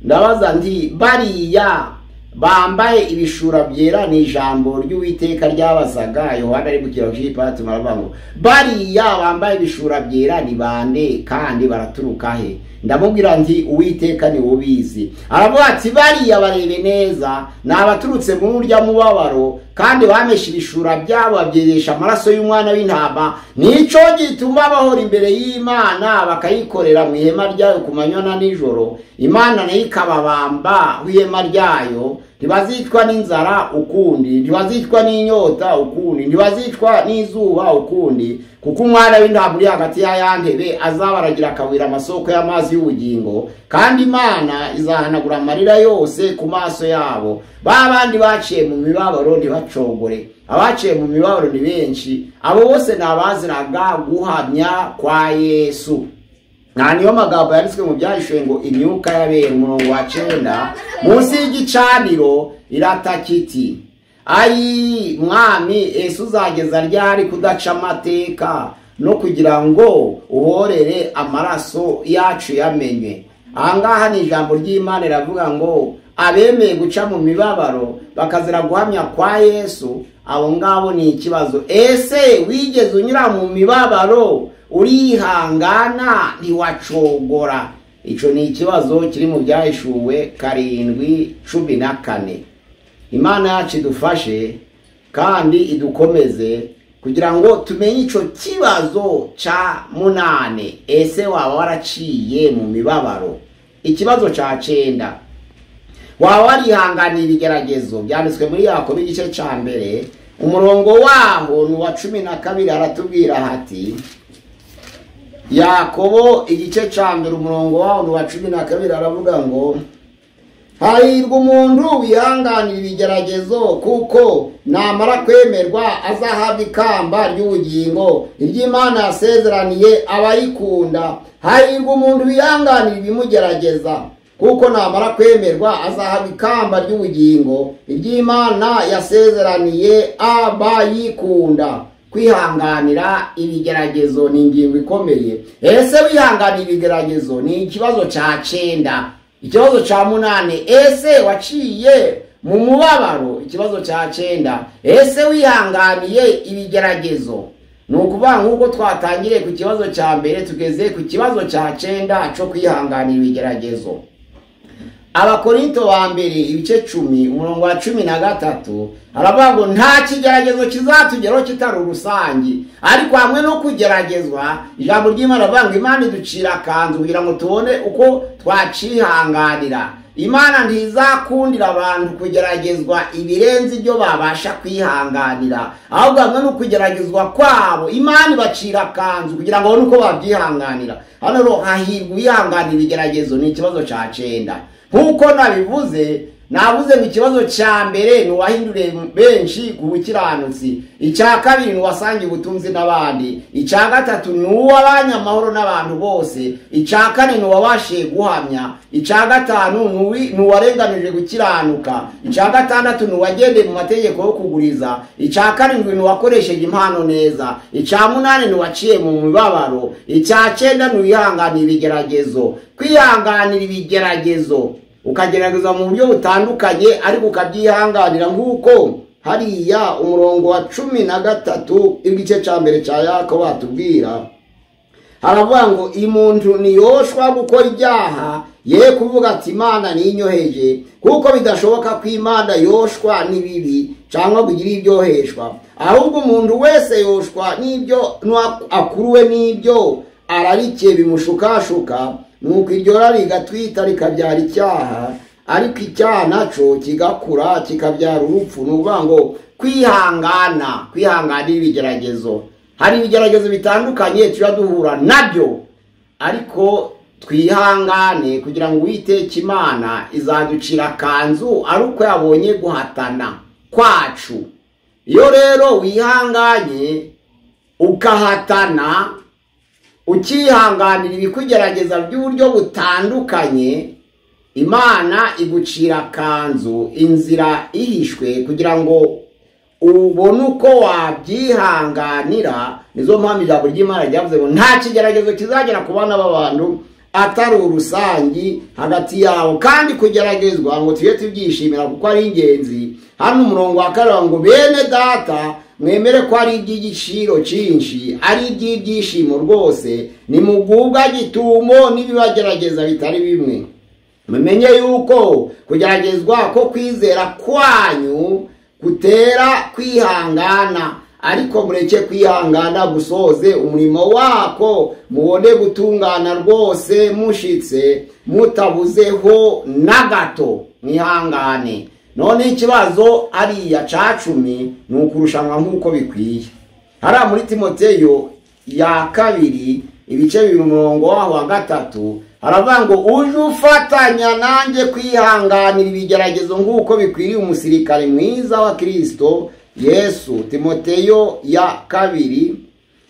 ndabaza nti bariya bambaye ibishura byera ni ijambo ry'Uwiteka ryabazaga. Yohana ari gukira cy'ipatu maravuga ngo bariya bambaye ibishura byera ni bande kandi baraturuka he? Ndamubwira nti Uwiteka ni ubizi. Aravuga ati bariya barebe neza nabaturutse mu urya mubabaro kandi bamesha ibishura byabo babyeresha amaraso y'umwana w'intama. Nico gituma bahora imbere y'Imana bakayikorera mu ihema ryayo ku manywa na nijoro. Imana nayo ikababamba w'ihema ryayo. Ntibazicwa n'inzara ukundi, ntibazicwa n'inyota ukundi, ntibazicwa n'izuba ukundi, kuko umwana w'intama uri hagati y'ayantebe azabaragira akawira amasoko y'amazi y'ubugingo, kandi Imana izahanagura amarira yose ku maso yabo. Babandi baciye mu mibabaro ntibacogore. Abaciye mu mibabaro ni benshi, abo bose nabaziraga guhamya kwa Yesu. Niyo magambo yanditswe mu byahishuwe ngo imyuka y'abera umurongo wa 9 munsi y'igicaniro iratakiti ayi mwami Yesu uzageza ryari kudaca amateka no kugira ngo uhorere amaraso yacu yamenye? Ahangaha ni ijambo ry'Imana riravuga ngo abemeye guca mu mibabaro bakazira guhamya kwa Yesu, abo ngabo ni ikibazo. Ese wigeze unyura mu mibabaro urihangana ntiwacogora? Ico ni ikibazo kiri mu byahishuwe 7:14. Imana yacu idufashe kandi idukomeze kugira ngo tumenye ico kibazo ca 8. Ese waba waraciye mu mibabaro? Ikibazo ca 9, waba warihanganiye ibigeragezo? Byanditswe muri Yakobo igice ca 1 umurongo waho ni wa 12 aratubwira hati, Yakobo igice ca 1 umurongo waho ni wa 12 aravuga ngo hahirwa umuntu wihanganira ibigeragezo, kuko namara kwemerwa azahabwa ikamba ry'ubugingo iry'Imana yasezeraniye abayikunda. Hahirwa umuntu wihanganira ibimugerageza, kuko namara kwemerwa azahabwa ikamba ry'ubugingo iry'Imana yasezeraniye abayikunda. Kwihanganira ibigeragezo ni ingingo ikomeye. Ese wihanganira ibigeragezo? Ni ikibazo ca 9. Ikibazo ca 8, ese waciye mu mubabaro? Ikibazo ca 9, ese wihanganiye ibigeragezo? Nukuvuga nk'uko twatangiriye ku kibazo ca 1 tugeze ku kibazo ca 9 cyo kwihanganira ibigeragezo. Abakorinto ba mbere ibice 10 umurongo wa 13 aravuga ngo nta kigeragezo kizatugeraho kitari urusangi, ariko hamwe no kugeragezwa ijambo ry'Imana aravuga ngo Imana iducira kanzu kugira ngo tubone uko twacihanganira. Imana ntizakundira abantu kugeragezwa ibirenze ibyo babasha kwihanganira, ahubwo hamwe no kugeragezwa kwabo Imana ibacira kanzu kugira ngo babone uko babyihanganira. Hano ro hahirwa wihanganira ibigeragezo ni ikibazo ca 9. Nkuko nabivuze, navuze ngo ikibazo ca 1 ni wahindure benshi ku bukiranutsi, icya 2 ni wasangiye ubutunzi n'abandi, icya 3 ni uwabanya amahoro n'abantu bose, icya 4 ni wabashiye guhamya, icya 5 ni warenganije gukiranuka, icya 6 ni wagendeye mu mategeko yo kuguriza, icya 7 ni wakoresheje impano neza, icya 8 ni waciye mu mibabaro, icya 9 ni wihanganira ibigeragezo. Kwihanganira ibigeragezo ukagerageza mu buryo butandukanye ariko ukabyihanganira, nk'uko hariya umurongo wa 13 igice ca 1 ca Yakobo batubwira. Haravuga ngo umuntu niyoshwa gukora ibyaha ye kuvuga ati Imana ninyoheje, kuko bidashoboka ko Imana yoshwa n'ibibi cyangwa kugira ibyoheshwa, ahubwo umuntu wese yoshwa n'ibyo akuruwe n'ibyo ararikiye bimushukashuka, nuko iryo rari rigatwita rikabyara icyaha, ariko icyaha naco kigakura kikabyara urupfu. Nuvuga ngo kwihanganira ibigeragezo. Hari ibigeragezo bitandukanye tuba duhura nabyo, ariko twihangane kugira ngo Uwiteka Imana izaducira kanzu ari uko yabonye guhatana kwacu. Iyo rero wihanganye ukahatana, ukihanganira ibikugerageza by'uburyo butandukanye, Imana igucira kanzu, inzira ihishwe kugira ngo ubone uko wabyihanganira. Nizo mpamvu ijambo ry'Imana ryavuze ngo nta kigeragezo kizagera ku bana b'abantu atari urusangi hagati yabo, kandi kugeragezwa ngo tujye tubyishimira kuko ari ingenzi. Hano umurongo wa karindwi ngo bene data mwemere ko ari iby'igiciro cyinshi, ari iby'ibyishimo rwose, nimugubwa gitumo n'ibibagerageza bitari bimwe. Mumenye yuko kugeragezwa ko kwizera kwanyu gutera kwihangana, ariko mureke kwihangana gusoze umurimo wako, mubone gutungana rwose mushitse mutabuzeho na gato. Mwihangane. None ikibazo ariya ca 10 ni ukurushanwa nk'uko bikwiye. Hariya muri Timoteyo ya 2 ibice 2:3 haravuga ngo uje ufatanya nanjye kwihanganira ibigeragezo nk'uko bikwiriye umusirikare mwiza wa Kristo Yesu. Timoteyo ya 2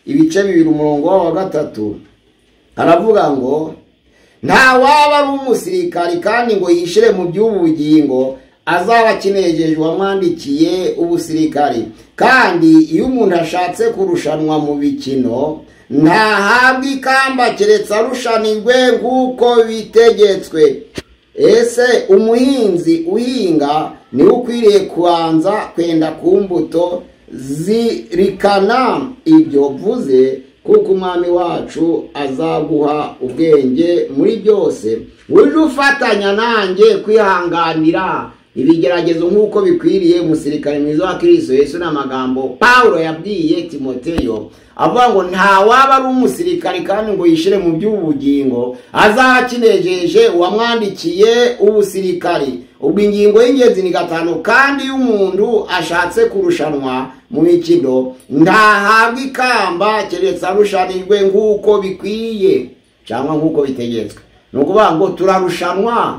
ibice 2:3 haravuga ngo nta waba ari umusirikare kandi ngo yishire mu by'ubugingo azaba akinejejwe amwandikiye ubusirikare. Kandi iyo umuntu ashatse kurushanwa mu bikino ntahabwa ikamba keretse arushanirwe nk'uko bitegetswe. Ese umuhinzi uhinga ni ukwiriye kubanza kwenda ku mbuto zirikana ibyo vuze, kuko umwami wacu azaguha ubwenge muri byose. Uje ufatanya nanjye kwihanganira ibigeragezo nk'uko bikwiriye umusirikare mwiza wa Kristo Yesu. N'amagambo Paulo yabwiye Timoteyo avuga ngo nta waba ari umusirikare kandi ngo yishire mu by'ubugingo azakinejeje uwamwandikiye ubusirikare. Ubwo ingingo y'ingenzi ni 5, kandi iyo umuntu ashatse kurushanwa mu mikino ntahabwa ikamba keretse arushanirwe nk'uko bikwiye cyangwa nk'uko bitegetswe. Ni ukuvuga ngo turarushanwa,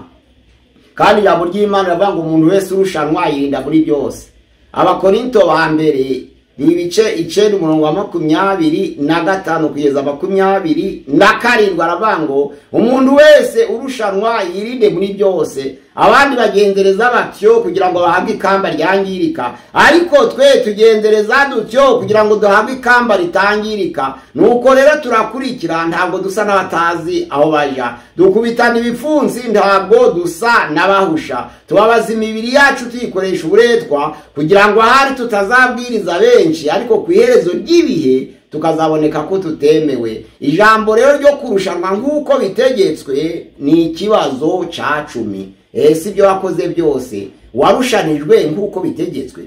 kandi ijambo ry'Imana rivuga ngo umuntu wese urushanwa yirinda muri byose. Abakorinto ba mbere ibice 9:25 kugeza 27 aravuga ngo umuntu wese urushanwa yirinde muri byose. Abandi bagendereza batyo kugira ngo bahabwe ikamba ryangirika, ariko twe tugendereza dutyo kugira ngo duhabwe ikamba ritangirika. Nuko rero turakurikira, ntabwo dusa n'abatazi aho baja, dukubitana ibipfunsi, ntabwo dusa n'abahusha, tubabaza imibiri yacu tuyikoresha uburetwa kugira ngo ahari tutazabwiriza benshi, ariko ku iherezo ry'ibihe tukazaboneka ko tutemewe. Ijambo rero ryo kurushanwa nk'uko bitegetswe ni ikibazo ca 10. Ese ibyo wakoze byose warushanijwe nk'uko bitegetswe,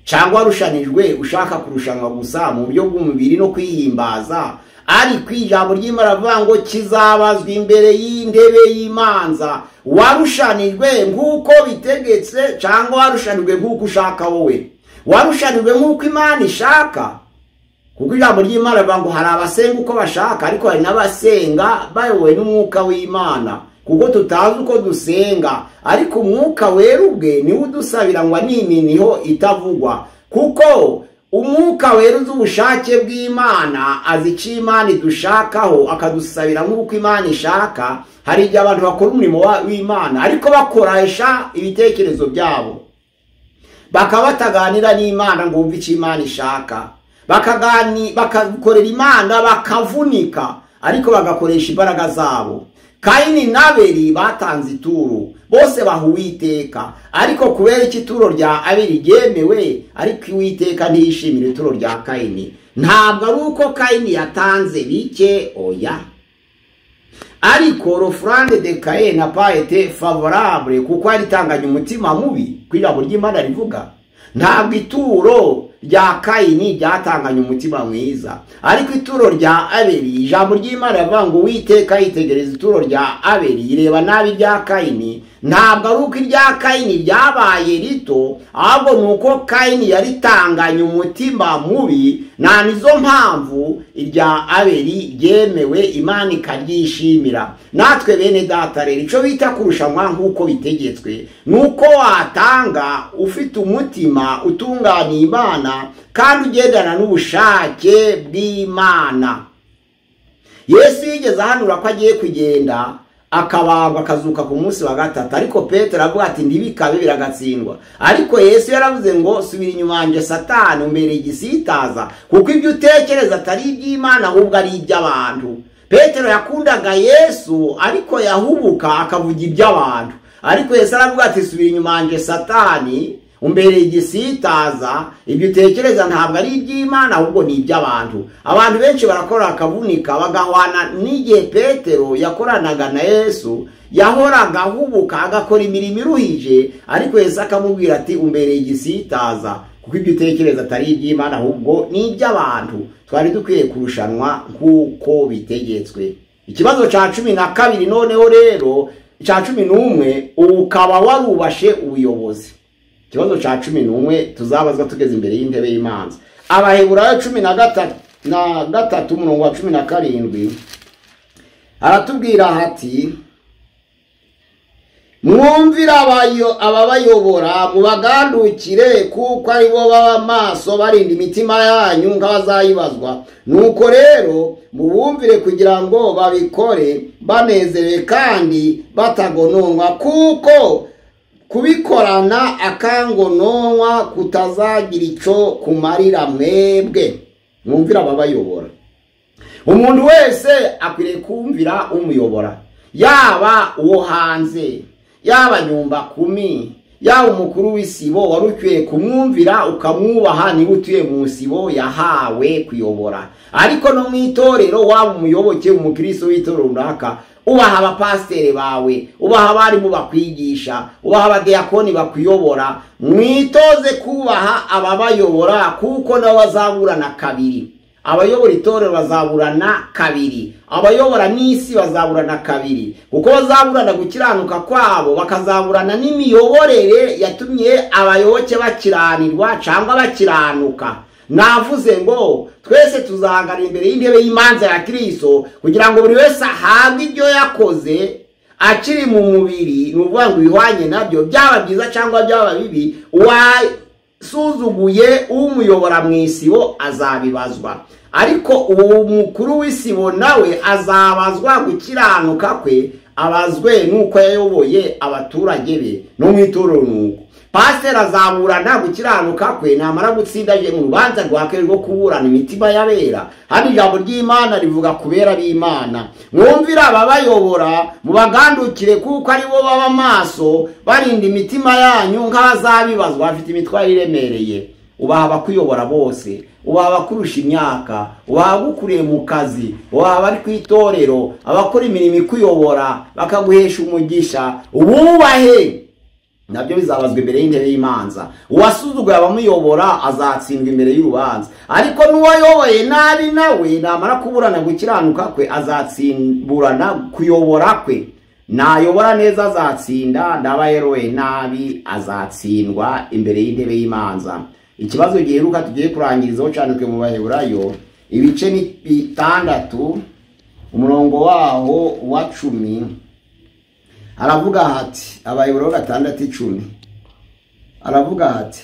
cyangwa warushanijwe ushaka kurushanwa gusa mu buryo bw'umubiri no kwihimbaza? Ariko ijambo ry'Imana rivuga ngo kizabazwa imbere y'intebe y'imanza. Warushanijwe nk'uko bitegetse cyangwa warushanijwe nk'uko ushaka wowe? Warushanijwe nk'uko Imana ishaka? Kuko ijambo ry'Imana rivuga ngo hari abasenga uko bashaka, ariko hari n'abasenga bayobowe n'umwuka w'Imana. Kuko tutazi uko dusenga, ariko umwuka wera ubwe niwe udusabira ngo n'iminiho itavugwa. Kuko umwuka wera uzi ubushake bw'Imana, azi icyo Imana idushakaho, akadusabira nk'uko Imana ishaka. Hari igihe abantu bakora umurimo w'Imana ariko bakoresha ibitekerezo byabo, bakaba bataganira n'Imana ngo bumve icyo Imana ishaka. Bakakorera Imana bakavunika, ariko bagakoresha imbaraga zabo. Kayini na Abeli batanze ituro, bose baha Uwiteka, ariko kubera iki ituro rya Abeli ryemewe ariko Uwiteka ntiyishimira ituro rya Kayini? Ntabwo ari uko Kayini yatanze bike, oya, ariko l'offrande de Caïn n'a pas été favorable, kuko yaritanganye umutima mubi. Kw'ijambo ry'Imana rivuga ntabwo ituro rya Kayini ryatanganye umutima mwiza, ariko ituro rya Abeli ijambo ry'Imana rivuga ngo Uwiteka yitegereza ituro rya Abeli yireba nabi rya Kayini. Ntabwo ari uko irya Kayini ryabaye rito, ahubwo ni uko Kayini yaritanganye umutima mubi, na nizo mpamvu irya Abeli ryemewe Imana ikaryishimira. Natwe bene data rero ico bita kurushanwa nk'uko bitegetswe nuko watanga ufite umutima utunganiye Imana kandi ugendana n'ubushake bw'Imana. Yesu yigeze ahanura ko agiye kugenda akabagwa akazuka ku munsi wa gatatu, ariko Petero avuga ati ndibikabe biragatsindwa. Ariko Yesu yaravuze ngo subira inyuma yanje Satani umbere igisitaza, kuko ibyo utekereza atari iby'Imana ahubwo ari iby'abantu. Petero yakundaga Yesu ariko yahubuka akavuga iby'abantu, ariko Yesu aravuga ati subira inyuma yanje Satani umbere igisitaza, ibyo utekereza ntabwo ari iby'Imana ahubwo ni iby'abantu. Abantu benshi barakora akavunika bagahwana n'igihe Petero yakoranaga na Yesu, yahoraga ahubuka agakora imirimo iruhije, ariko Yesu akamubwira ati umbere igisitaza, kuko ibyo utekereza atari iby'Imana ahubwo ni iby'abantu. Twari dukwiye kurushanwa nk'uko bitegetswe. Ikibazo ca 12 noneho rero ca 11 ukaba warubashe ubuyobozi. Ikibazo ca 11 tuzabazwa tugeze imbere y'intebe y'imanza. Abaheburayo 13 umurongo wa 17 aratubwira hati mwumvira ababayobora mubagandukire, kuko ari bo baba maso barinda imitima yanyu nk'abazayibazwa. Nuko rero mubumvire kugira ngo babikore banezerewe kandi batagononwa, kuko kubikorana akangononwa kutazagira ico kumarira mwebwe. Mwumvira ababayobora. Umuntu wese akwiriye kumvira umuyobora, yaba uwo hanze, yaba nyumba kumi, yaba umukuru w'isibo wari ukwiye kumwumvira ukamwubaha niba utuye mu sibo yahawe kuyobora. Ariko no mu itorero waba umuyoboke umukristo w'itorero runaka, ubaha abapasiteri bawe, ubaha abarimu bakwigisha, ubaha abadiyakoni bakuyobora. Mwitoze kubaha ababayobora, kuko nabo bazaburana kabiri. Abayobora itorero bazaburana kabiri, abayobora n'isi bazaburana kabiri, kuko bazaburana gukiranuka kwabo, bakazaburana n'imiyoborere yatumye abayoboke bakiranirwa cyangwa bakiranuka. Navuze ngo twese tuzahagarara imbere y'intebe y'imanza ya Kristo kugira ngo buri wese ahabwe ibyo yakoze akiri mu mubiri, n'uvuga ngo ibihwanye nabyo byaba byiza cyangwa byaba bibi. Uwasuzuguye umuyobora mu isibo azabibazwa, ariko uwo mukuru w'isibo nawe azabazwa gukiranuka kwe, abazwe nuko yayoboye abaturage be no mu itorero. Nuko pasiteri azaburana gukiranuka kwe namara gutsindaje mu rubanza rwake rwo kuburana imitima y'abera. Hano ijambo ry'Imana rivuga kubera b'Imana. Mwumvira ababayobora mubagandukire, kuko ari bo baba maso barinda imitima yanyu nk'abazabibazwa bafite imitwaro iremereye. Ubaha abakuyobora bose, ubaha abakurusha imyaka, ubaha abagukuriye mu kazi, ubaha abari ku itorero, abakora imirimo ikuyobora bakaguhesha umugisha. Ububahe, nabyo bizabazwa imbere y'intebe y'imanza. Uwasuzuguye abamuyobora azatsindwa imbere y'urubanza, ariko n'uwayoboye nabi nawe namara kuburana gukiranuka kwe azatsimburana kuyobora kwe. Nayobora neza azatsinda, ndabayeroye nabi azatsindwa imbere y'intebe y'imanza. Ikibazo giheruka tugiye kurangirizaho cyanditswe mu Baheburayo ibice ni 6 umurongo waho wa 10 aravuga hati, Abaheburayo 6:10 aravuga hati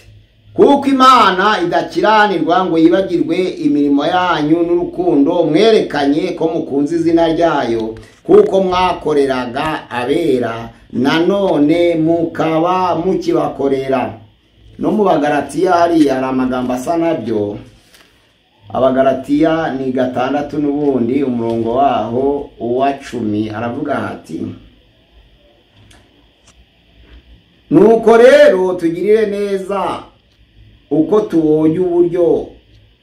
kuko Imana idakiranirwa ngo yibagirwe imirimo yanyu n'urukundo mwerekanye ko mukunze izina ryayo, kuko mwakoreraga abera nanone mukaba mukibakorera. No mu Bagalatiya hari amagambo asa nabyo. Abagalatiya ni 6 n'ubundi umurongo waho wa 10 aravuga hati nuko rero tugirire neza uko tubonye uburyo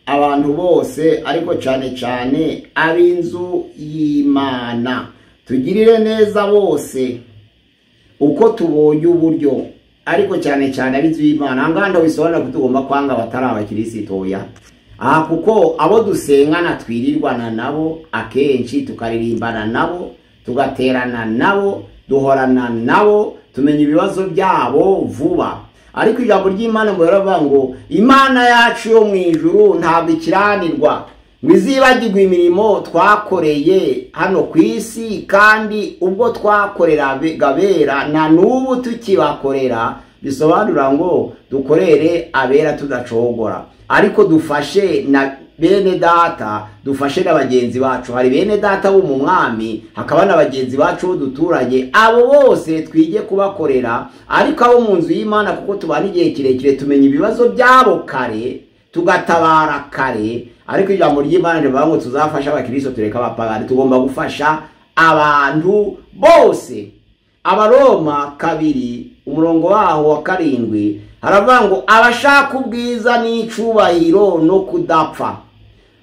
abantu bose, ariko cyane cyane ab'inzu y'Imana. Tugirire neza bose uko tubonye uburyo ariko cyane cyane abizi b'Imana nganda bisobanura ko tugomba kwanga batari abakristo ya kuko abo dusengana twirirwana nabo akenshi tukaririmbana nabo tugaterana nabo duhorana nabo tumenya ibibazo byabo vuba ariko ijambo ry'Imana ngo yaravuga ngo Imana yacu yo mu ijuru ntabwo ikiranirwa mwizibagirwa imirimo twakoreye hano ku isi kandi ubwo twakorera gabera na n'ubu tukibakorera bisobanura ngo dukorere abera tudacogora ariko dufashe na bene data dufashe n'abagenzi bacu hari bene data bo mu mwami hakaba n'abagenzi bacu duturanye abo bose twige kubakorera ariko abo mu nzu y'Imana kuko tubana igihe kirekire tumenya ibibazo byabo kare tugatabara kare ariko ijambo ry'Imana rivuga ngo tuzafasha abakristo tureka abapagani tugomba gufasha abantu bose Abaroma 2 umurongo waho wa 7 haravuga ngo abashaka ubwiza n'icubahiro no kudapfa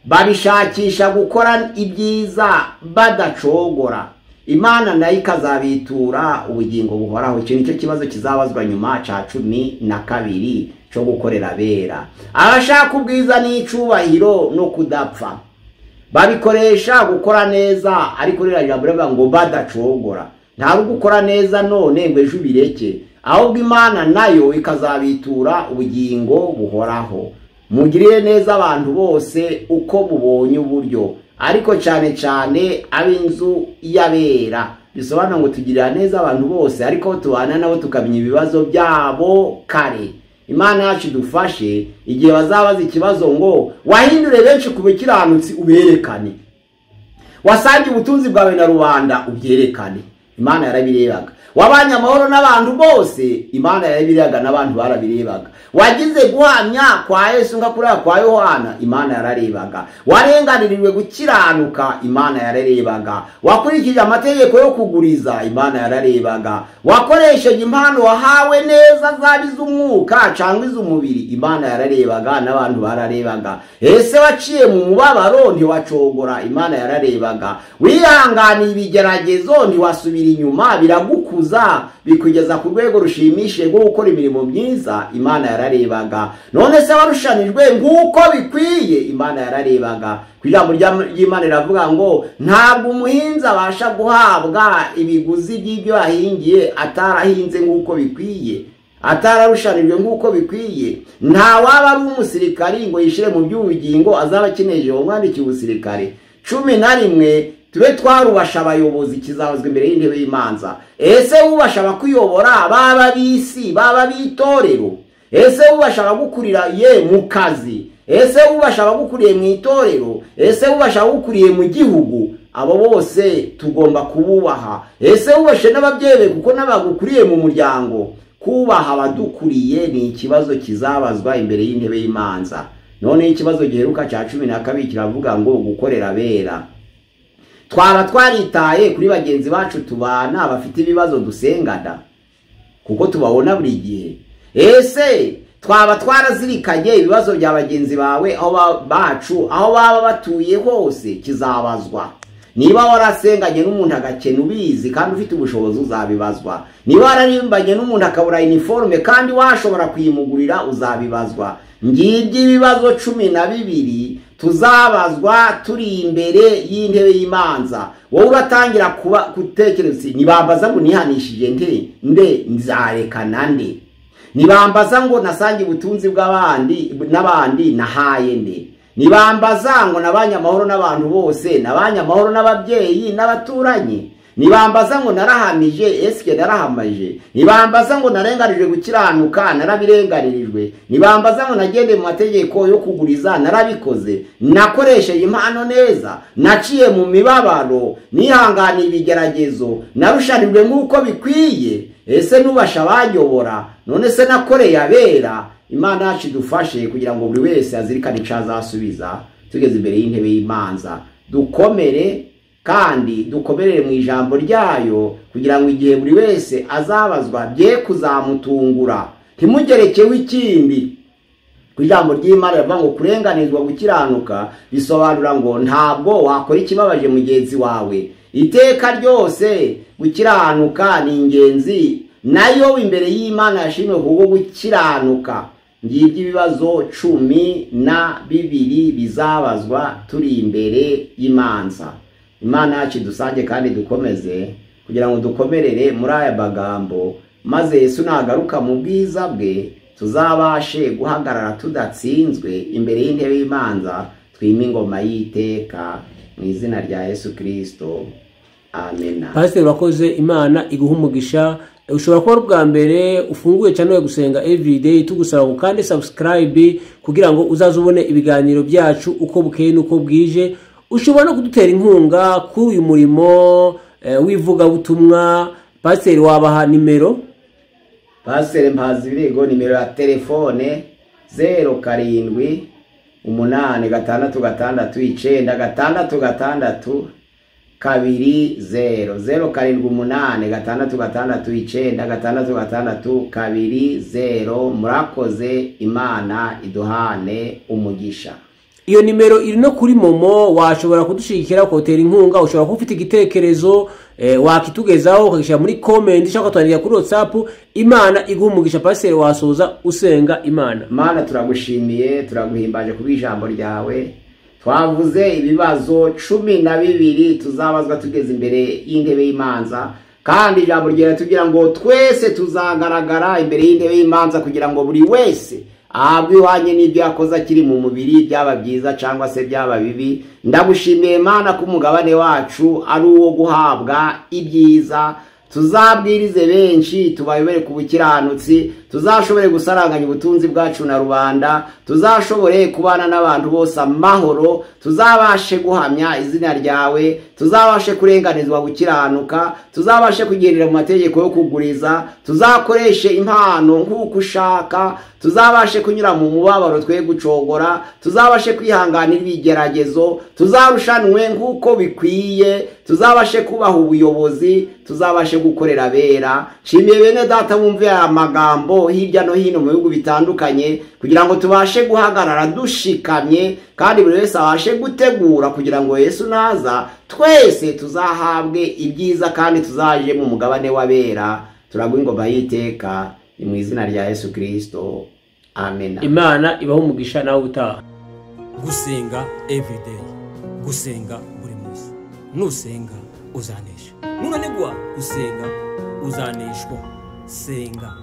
babishakisha gukora ibyiza badacogora Imana nayo ikazabitura ubugingo buhoraho icyo nicyo kibazo kizabazwa nyuma ca 12 cyo gukorera abera abashaka ubwiza n'icubahiro no kudapfa babikoresha gukora neza ariko rero ijambo rivuga ngo badacogora nta gukora neza none ngo ejo bireke ahubwo Imana nayo ikazabitura ubugingo buhoraho mugirire neza abantu bose uko mubonye uburyo ariko cyane cyane ab'inzu y'abera bisobanura ngo tugirira neza abantu bose ariko tubana nabo tukamenya ibibazo byabo kare Imana yacu dufashe igihe bazabaza ikibazo ngo wahindure benshi ku bukiranutsi uberekane wasange ubutunzi bwawe na rubanda ubyerekane Imana yarabirebaga wabanye amahoro n'abantu bose Imana yarabirebaga n'abantu barabirebaga wagize guhamya kwa Yesu ngakurira kwa Yohana Imana yararebaga warenganiriwe gukiranuka Imana yararebaga wakurikije amategeko yo kuguriza Imana yararebaga wakoresheje impano wahawe neza zabiza umwuka cyangwa iz'umubiri Imana yararebaga n'abantu bararebaga ese waciye mu mubabaro ntiwacogora Imana yararebaga wihanganiye ibigeragezo ntiwasubira inyuma biragukuza bikugeza ku rwego rushimishije rwo gukora imirimo myiza Imana yararebaga none se warushanijwe nguko bikwiye Imana yararebaga kwijambo ry'Imana riravuga ngo ntabwo umuhinzi abasha guhabwa ibiguzi by'ibyo yahingiye atarahinze nguko bikwiye atararushanijwe nguko bikwiye nta waba ari umusirikari ngo yishire mu by'ubugingo azaba akeneje umwandiki w'ubusirikare 11 tube twarubasha abayobozi kizabazwa imbere y'intebe y'imanza ese ubasha bakuyobora baba bisi baba bitorero ese ubasha bagukurira ye mu kazi ese ubasha bagukuriye mu itorero ese ubasha bagukuriye mu gihugu abo bose tugomba kububaha ese ubashe n'ababyeyi kuko n'abagukuriye mu muryango kubaha abadukuriye ni ikibazo kizabazwa imbere y'intebe y'imanza none ikibazo giheruka cya 12 kiravuga ngo gukorera abera twaba twaritaye kuri bagenzi bacu tubana bafite ibibazo dusengana kuko tubabona buri gihe ese twaba twarazirikanye ibibazo bya bagenzi bawe aho baba batuye hose kizabazwa niba warasenganye n'umuntu agakena ubizi kandi ufite ubushobozi uzabibazwa niba wararimbanye n'umuntu akabura uniforme kandi washobora kuyimugurira uzabibazwa ngibyo ibibazo 12 tuzabazwa turi imbere y'intebe y'imanza wowe uratangira kuba gutekereza nibambaza ngo nihanishije nde nzarekana nde nibambaza ngo nasange ubutunzi bw'abandi n'abandi nahaye nde nibambaza ngo nabanye amahoro n'abantu bose nabanye amahoro n'ababyeyi n'abaturanyi nibambaza ngo narahamije eske narahamaje nibambaza ngo narenganijwe gukiranuka narabirenganirijwe nibambaza ngo nagende mu mategeko yo kuguriza narabikoze nakoresheje impano neza naciye mu mibabaro nihanganiye ibigeragezo narushanijwe nk'uko bikwiye ese nubasha banyobora none se nakoreye abera Imana yacu dufashe kugira ngo buri wese azirikane icazasubiza tugeze imbere y'intebe y'imanza dukomere kandi dukomerere mu ijambo ryayo kugira ngo igihe buri wese azabazwa bye kuzamutungura ntimugerekeho ikindi ku ijambo ry'Imana rivuga ngo kurenganizwa gukiranuka bisobanura ngo ntabwo wakora ikibabaje mugenzi wawe iteka ryose gukiranuka ni ingenzi nayo imbere y'Imana yashimwe kubwo gukiranuka. Ngibyo ibibazo 12 bizabazwa turi imbere y'imanza. Imana yacu dusange kandi dukomeze kugira ngo dukomerere muri aya magambo, maze Yesu nagaruka mu bwiza bwe tuzabashe guhagarara tudatsinzwe imbere y'intebe y'imanza, twime ingoma y'iteka mu izina rya Yesu Kristo. Amen. Pastor wakoze, Imana iguha umugisha. Ushobora kuba ubwa mbere ufunguye channel yo gusenga everyday, tugusaba ngo kandi subscribe kugira ngo uzaze ubone ibiganiro byacu uko bukeye nuko bwije. Ushobora no kudutera inkunga kuri uyu murimo wivuga butumwa. Pastor wabaha nimero? Pastor Mpazibirego nimero ya telefone 0786696620 0786696620. Murakoze, Imana iduhane umugisha. Iyo nimero iri no kuri Momo, washobora kudushikira ukotera inkunga. Ushobora kuba ufite igitekerezo wakitugezaho ukagishyira muri comment, cyangwa twandika kuri WhatsApp. Imana iguha umugisha. Pastor wasoza usenga Imana. Mana turagushimiye, turaguhimbaje kuba ijambo ryawe. Twavuze ibibazo 12 tuzabazwa tugeze imbere y'intebe y'imanza, kandi ijambo ryera tugira ngo twese tuzagaragara imbere y'intebe y'imanza kugira ngo buri wese ahabwe ihwanye n'ibyo yakoze akiri mu mubiri, byaba byiza cyangwa se byaba bibi. Ndagushimiye Mana ko umugabane wacu ari uwo guhabwa ibyiza. Tuzabwirize benshi, tubayobere ku bukiranutsi, tuzashobore gusaranganya ubutunzi bwacu na rubanda, tuzashobore kubana n'abantu bose amahoro, tuzabashe guhamya izina ryawe, tuzabashe kurenganizwa gukiranuka, tuzabashe kugendera mu mategeko yo kuguriza, tuzakoreshe impano nk'uko ushaka, tuzabashe kunyura mu mubabaro twe gucogora, tuzabashe kwihanganira ibigeragezo, tuzarushanwe nk'uko bikwiye, tuzabashe kubaha ubuyobozi, tuzabashe gukorera bera. Nshimiye bene data bumve aya magambo hirya no hino mu bihugu bitandukanye, kugira ngo tubashe guhagarara dushikamye, kandi buri wese abashe gutegura kugira ngo Yesu naza twese tuzahabwe ibyiza kandi tuzaje mu mugabane w'abera. Turaguha ingoma y'iteka mu izina rya Yesu Kristo. Amen. Imana ibaho umugisha nawe utaha. Gusenga everyday, gusenga buri munsi. Nusenga uzanesha, nunanigwa gusenga uzaneshwa. Senga.